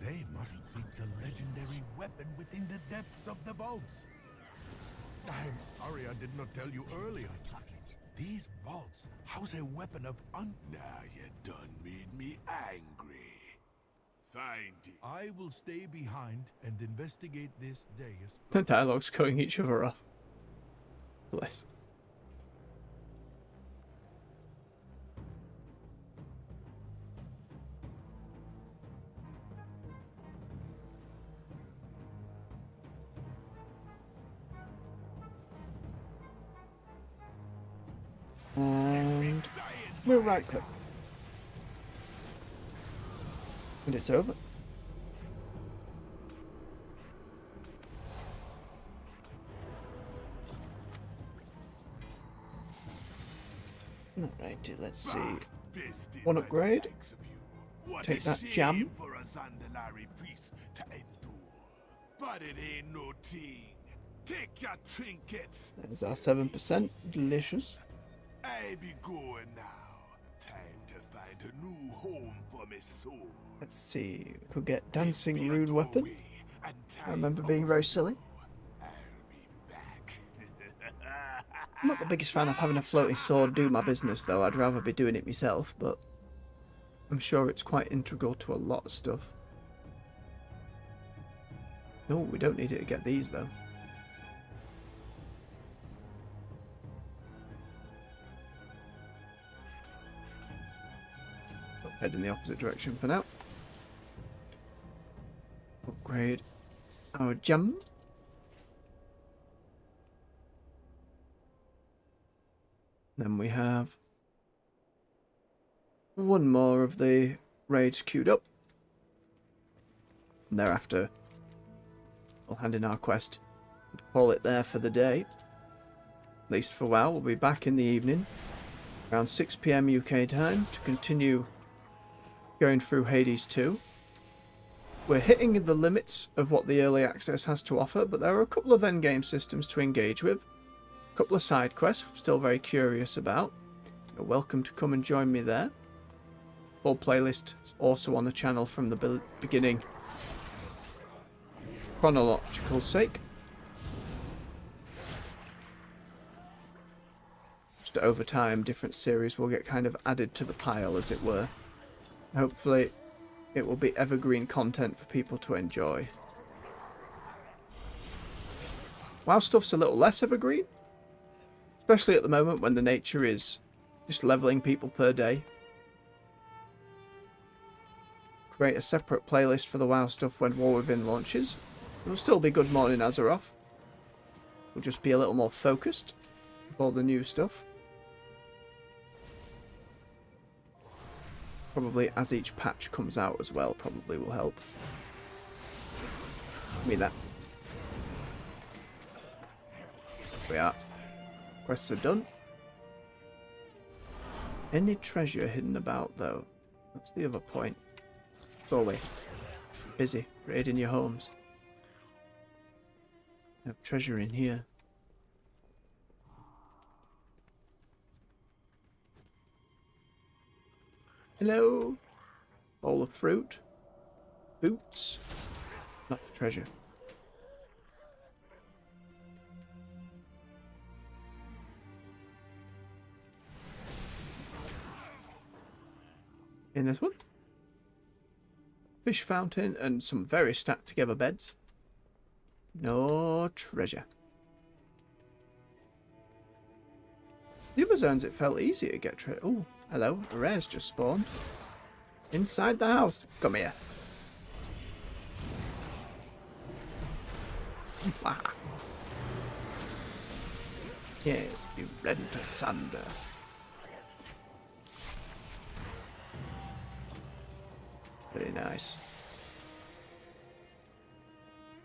they must seek the legendary weapon within the depths of the vaults. I'm sorry I did not tell you earlier. These vaults house a weapon of Now you done made me angry. Find it. I will stay behind and investigate this day. The dialogue's cutting each other off. Bless. We'll right click. And it's over. Alrighty, let's see. One upgrade. Take that jam. For a Zandalari priest to endure. But it ain't no thing. Take your trinkets. There's our 7%. Delicious. I be going now. Time to find a new home for me soul. Let's see. We could get dancing rune weapon. I remember being very silly. I'm not the biggest fan of having a floating sword do my business though. I'd rather be doing it myself, but I'm sure it's quite integral to a lot of stuff. No, we don't need it to get these though. Head in the opposite direction for now. Upgrade our jump. Then we have one more of the raids queued up. And thereafter, we'll hand in our quest and call it there for the day. At least for WoW. We'll be back in the evening, around 6 PM UK time, to continue going through Hades 2. We're hitting the limits of what the early access has to offer, but there are a couple of endgame systems to engage with. A couple of side quests I'm still very curious about. You're welcome to come and join me there. Full playlist is also on the channel from the beginning. Chronological sake. Just over time, different series will get kind of added to the pile, as it were. Hopefully, it will be evergreen content for people to enjoy. WoW stuff's a little less evergreen. Especially at the moment when the nature is just leveling people per day. Create a separate playlist for the WoW stuff when War Within launches. It will still be Good Morning Azeroth. We'll just be a little more focused with all the new stuff. Probably as each patch comes out as well, probably will help. Give me that. There we are. Quests are done. Any treasure hidden about though? That's the other point. Go away. Busy raiding your homes. No treasure in here. Hello. Bowl of fruit. Boots. Not the treasure. In this one. Fish fountain and some very stacked together beds. No treasure. The other zones it felt easy to get treasure. Oh, hello. A rare's just spawned. Inside the house. Come here. Yes, be rent asunder. Very nice.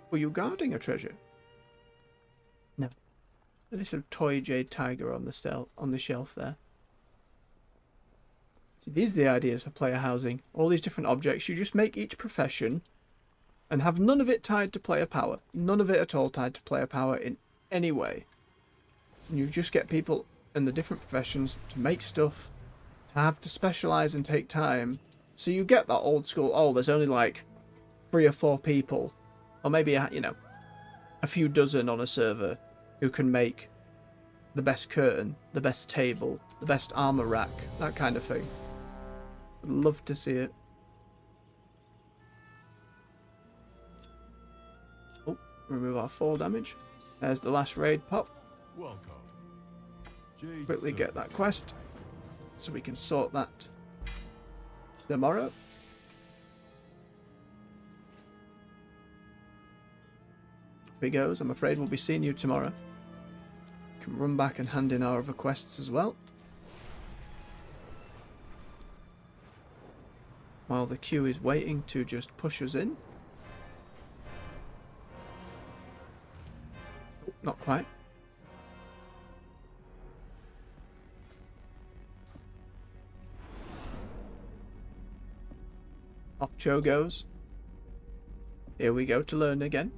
Were you guarding a treasure? No. A little toy jade tiger on the shelf there. See, these are the ideas for player housing. All these different objects. You just make each profession and have none of it tied to player power. None of it at all tied to player power in any way. And you just get people in the different professions to make stuff, to have to specialise and take time. So you get that old school, oh, there's only like 3 or 4 people, or maybe, you know, a few dozen on a server who can make the best curtain, the best table, the best armor rack, that kind of thing. I'd love to see it. Oh, remove our fall damage. There's the last raid pop. Welcome. Quickly get that quest so we can sort that tomorrow. Here he goes. I'm afraid we'll be seeing you tomorrow. Can run back and hand in our other quests as well. while the queue is waiting to just push us in. Oh, not quite. Off Cho goes. Here we go to learn again.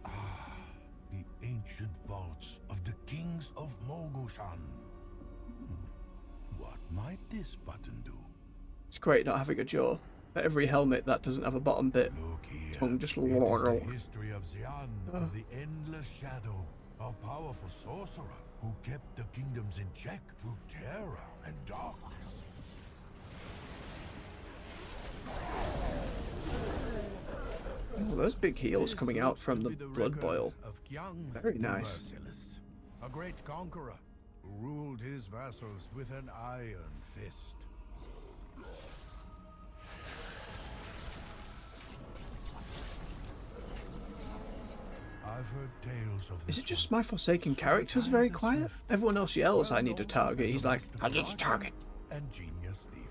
The ancient vaults of the kings of Mogushan. What might this button do? It's great not having a jaw. For every helmet that doesn't have a bottom bit, Look here. tongue just It is the history of Xian, of the Endless Shadow, a powerful sorcerer who kept the kingdoms in check through terror and darkness. Oh, those big heels coming out from the blood boil. Very nice. A great conqueror who ruled his vassals with an iron fist. I've heard tales of Is it just my Forsaken character's very quiet? Everyone else yells, I need a target. He's like, I need a target. And genius thief.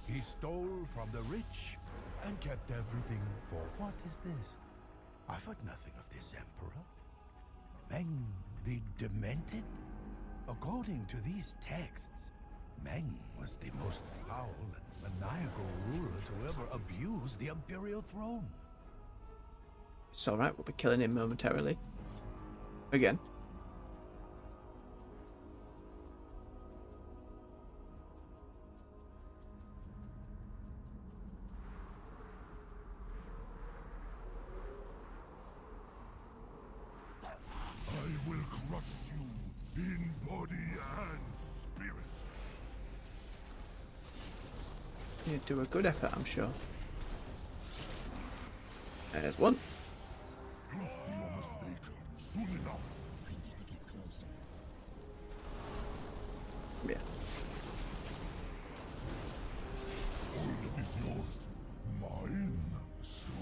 He stole from the rich and kept everything for what is this? I've heard nothing of this emperor. Meng the Demented? According to these texts, Meng was the most foul and maniacal ruler to ever abuse the imperial throne. It's alright, we'll be killing him momentarily. Again. I will crush you in body and spirit. You do a good effort, I'm sure. There's one. You'll see your mistake soon enough. I need to get closer. Yeah. All that is yours, mine soon.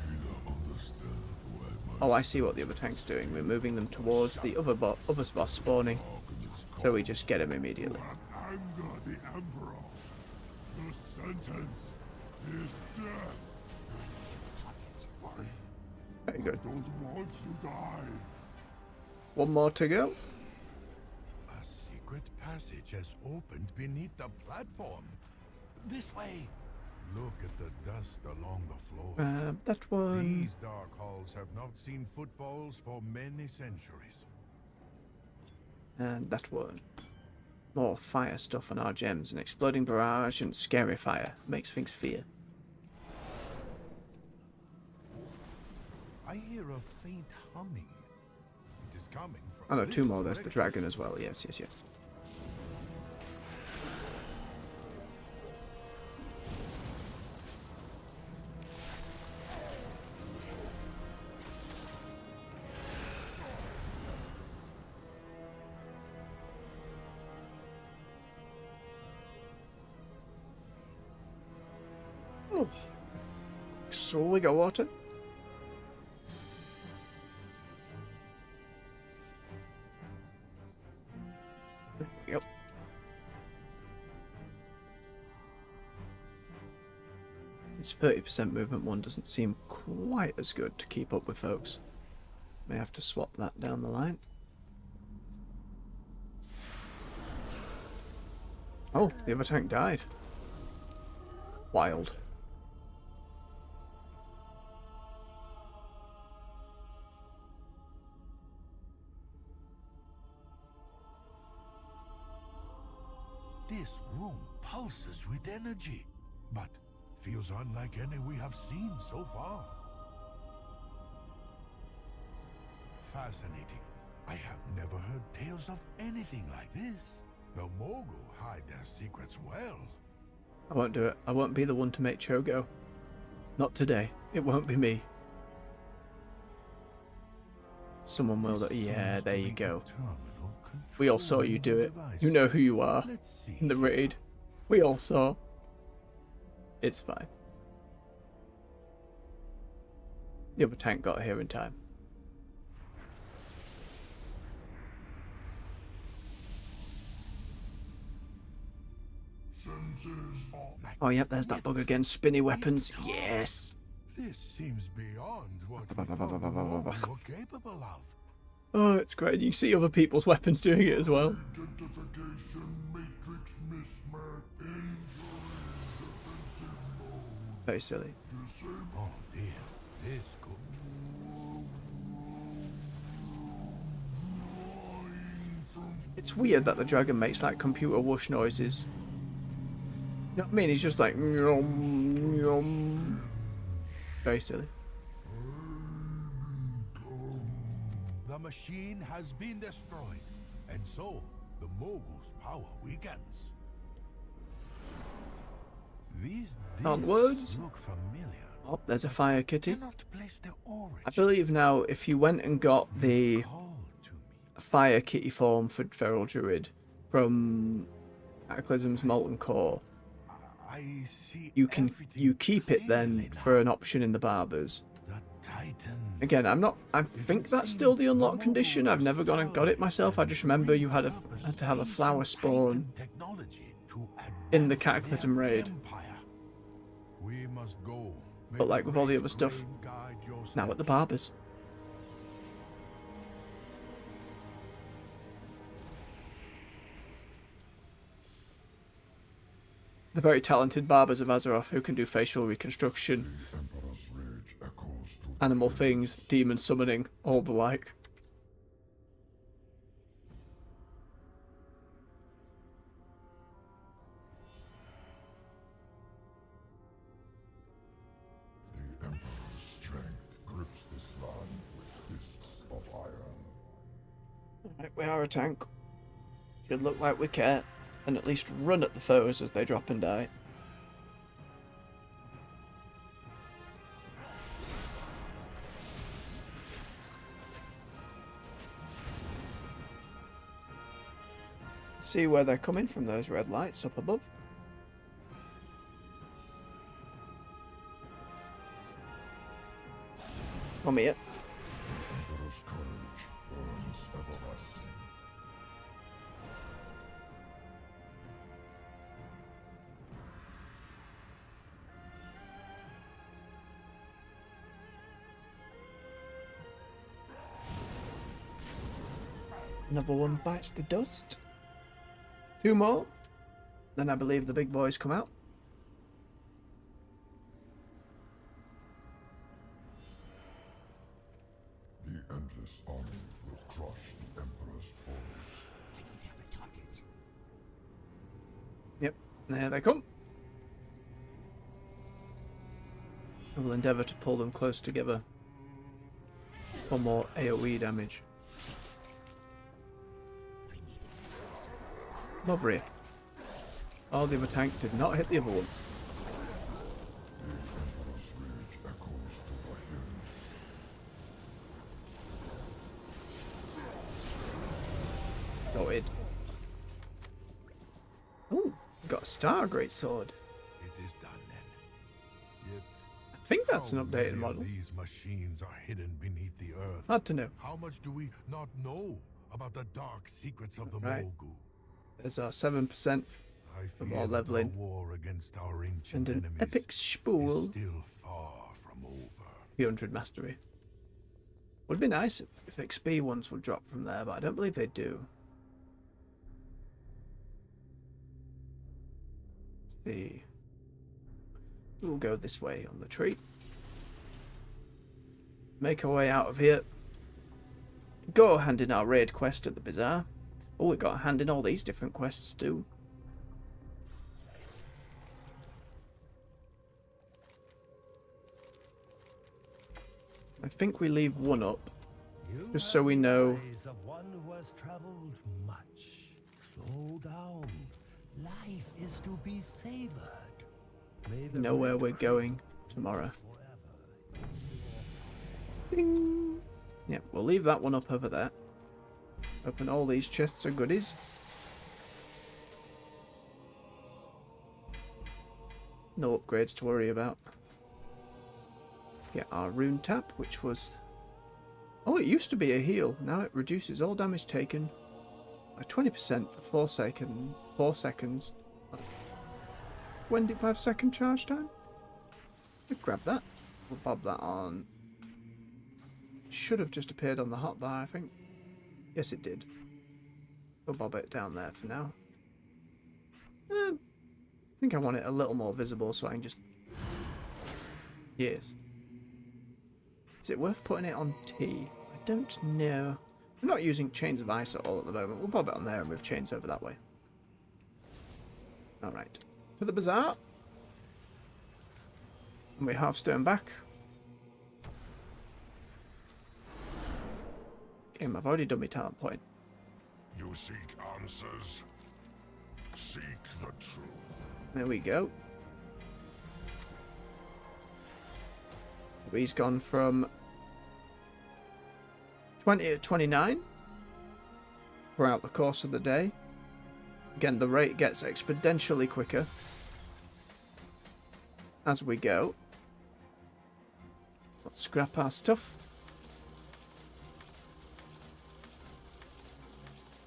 You will understand why my Oh, I see what the other tank's doing. We're moving them towards the other boss spawning. So we just get him immediately. have anger the Emperor. The sentence is death. Very good. I don't want to die. One more to go. A secret passage has opened beneath the platform. This way. Look at the dust along the floor. That one. These dark halls have not seen footfalls for many centuries. And that one. More fire stuff on our gems. An exploding barrage and scary fire. Makes things fear. I hear a faint humming. It is coming from Oh no, this two more. There's the direction. dragon as well. Yes, yes, yes. Oh. So we got water. Yep. This 30% movement one doesn't seem quite as good to keep up with, folks. May have to swap that down the line. Oh, the other tank died. Wild. This room pulses with energy, but feels unlike any we have seen so far. Fascinating. I have never heard tales of anything like this. The Mogu hide their secrets well. I won't do it. I won't be the one to make Cho go. Not today. It won't be me. Someone will. Yeah, there you go. We all saw you do it. You know who you are. In the raid. We all saw. It's fine. The other tank got here in time. Oh, yep, there's that bug again. Spinny weapons. Yes. This seems beyond what we thought the Morgul were capable of. Oh, it's great. You see other people's weapons doing it as well. Very silly. Oh dear, this could... It's weird that the dragon makes like computer whoosh noises. You know what I mean? He's just like... Yum, yum. Very silly. The machine has been destroyed, and so the Mogul's power weakens. These Onwards. discs look familiar. Oh, there's a fire kitty. Cannot place their origin. I believe now if you went and got the fire kitty form for Feral Druid from Cataclysm's Molten Core, I see you keep it then for an option in the barbers. Again, I think that's still the unlock condition. I've never gone and got it myself. I just remember you had to have a flower spawn in the Cataclysm raid. We must go. But like with all the other stuff, now at the barbers. The very talented barbers of Azeroth who can do facial reconstruction, animal things, demon summoning, all the like. The Emperor's strength grips this land with fists of iron. Right, we are a tank. Should look like we care, and at least run at the foes as they drop and die. See where they're coming from, those red lights up above. Come here. Emperor's courage burns everlasting. Another one bites the dust. Two more. Then I believe the big boys come out. The endless army will crush the Emperor's foes. I don't have a target. Yep, there they come. I will endeavour to pull them close together for more AoE damage. Robbery. Oh, the other tank did not hit the other one. The Emperor's rage echoes through the hills. Dotted. Ooh, got a star greatsword. It is done then. Yet, I think that's an how updated many model. of these machines are hidden beneath the earth. Hard to know. How much do we not know about the dark secrets of the Right. Mogul? There's our 7% I for fear more that leveling. our war against our ancient And an enemies epic spool. is still far from over. 300 mastery. Would be nice if XP ones would drop from there, but I don't believe they do. Let's see. We'll go this way on the tree. Make our way out of here. Go hand in our raid quest at the bazaar. Oh, we got a hand in all these different quests too. I think we leave one up, just so we know. Of one who has traveled much. Slow down. Life is to be savored. May the Know where we're going tomorrow. Ding. Yeah, we'll leave that one up over there. Open all these chests of goodies. No upgrades to worry about. Get our rune tap, which was... Oh, it used to be a heal. Now it reduces all damage taken by 20% for 4 seconds. 25-second charge time. We'll grab that. We'll bob that on. Should have just appeared on the hotbar, I think. Yes, it did. We'll bob it down there for now. I think I want it a little more visible so I can just... Yes. Is it worth putting it on T? I don't know. I'm not using Chains of Ice at all at the moment. We'll bob it on there and move Chains over that way. Alright. To the bazaar. And we half-stone back. I've already done my talent point. You seek answers. Seek the truth. There we go. He's gone from 20 to 29 throughout the course of the day. Again, the rate gets exponentially quicker as we go. Let's scrap our stuff.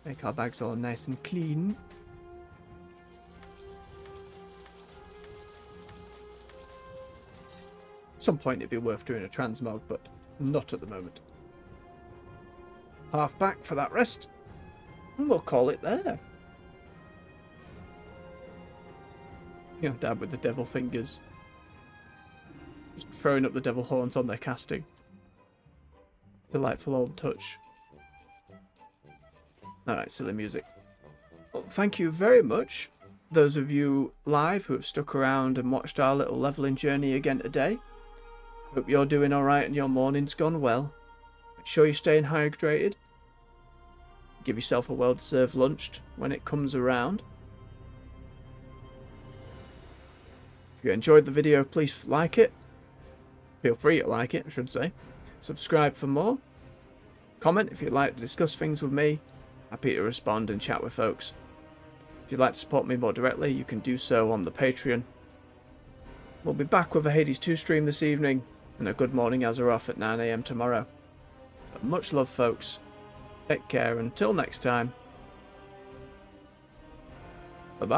Make our bags all nice and clean. At some point it'd be worth doing a transmog, but not at the moment. Half back for that rest. And we'll call it there. You know, Dad with the devil fingers. Just throwing up the devil horns on their casting. Delightful old touch. Alright, silly music. Well, thank you very much, those of you live who have stuck around and watched our little leveling journey again today. Hope you're doing alright and your morning's gone well. Make sure you're staying hydrated. Give yourself a well-deserved lunch when it comes around. If you enjoyed the video, please like it. Feel free to like it, I should say. Subscribe for more. Comment if you'd like to discuss things with me. Happy to respond and chat with folks. If you'd like to support me more directly, you can do so on the Patreon. We'll be back with a Hades 2 stream this evening and a Good Morning Azeroth at 9 AM tomorrow. But much love, folks. Take care until next time.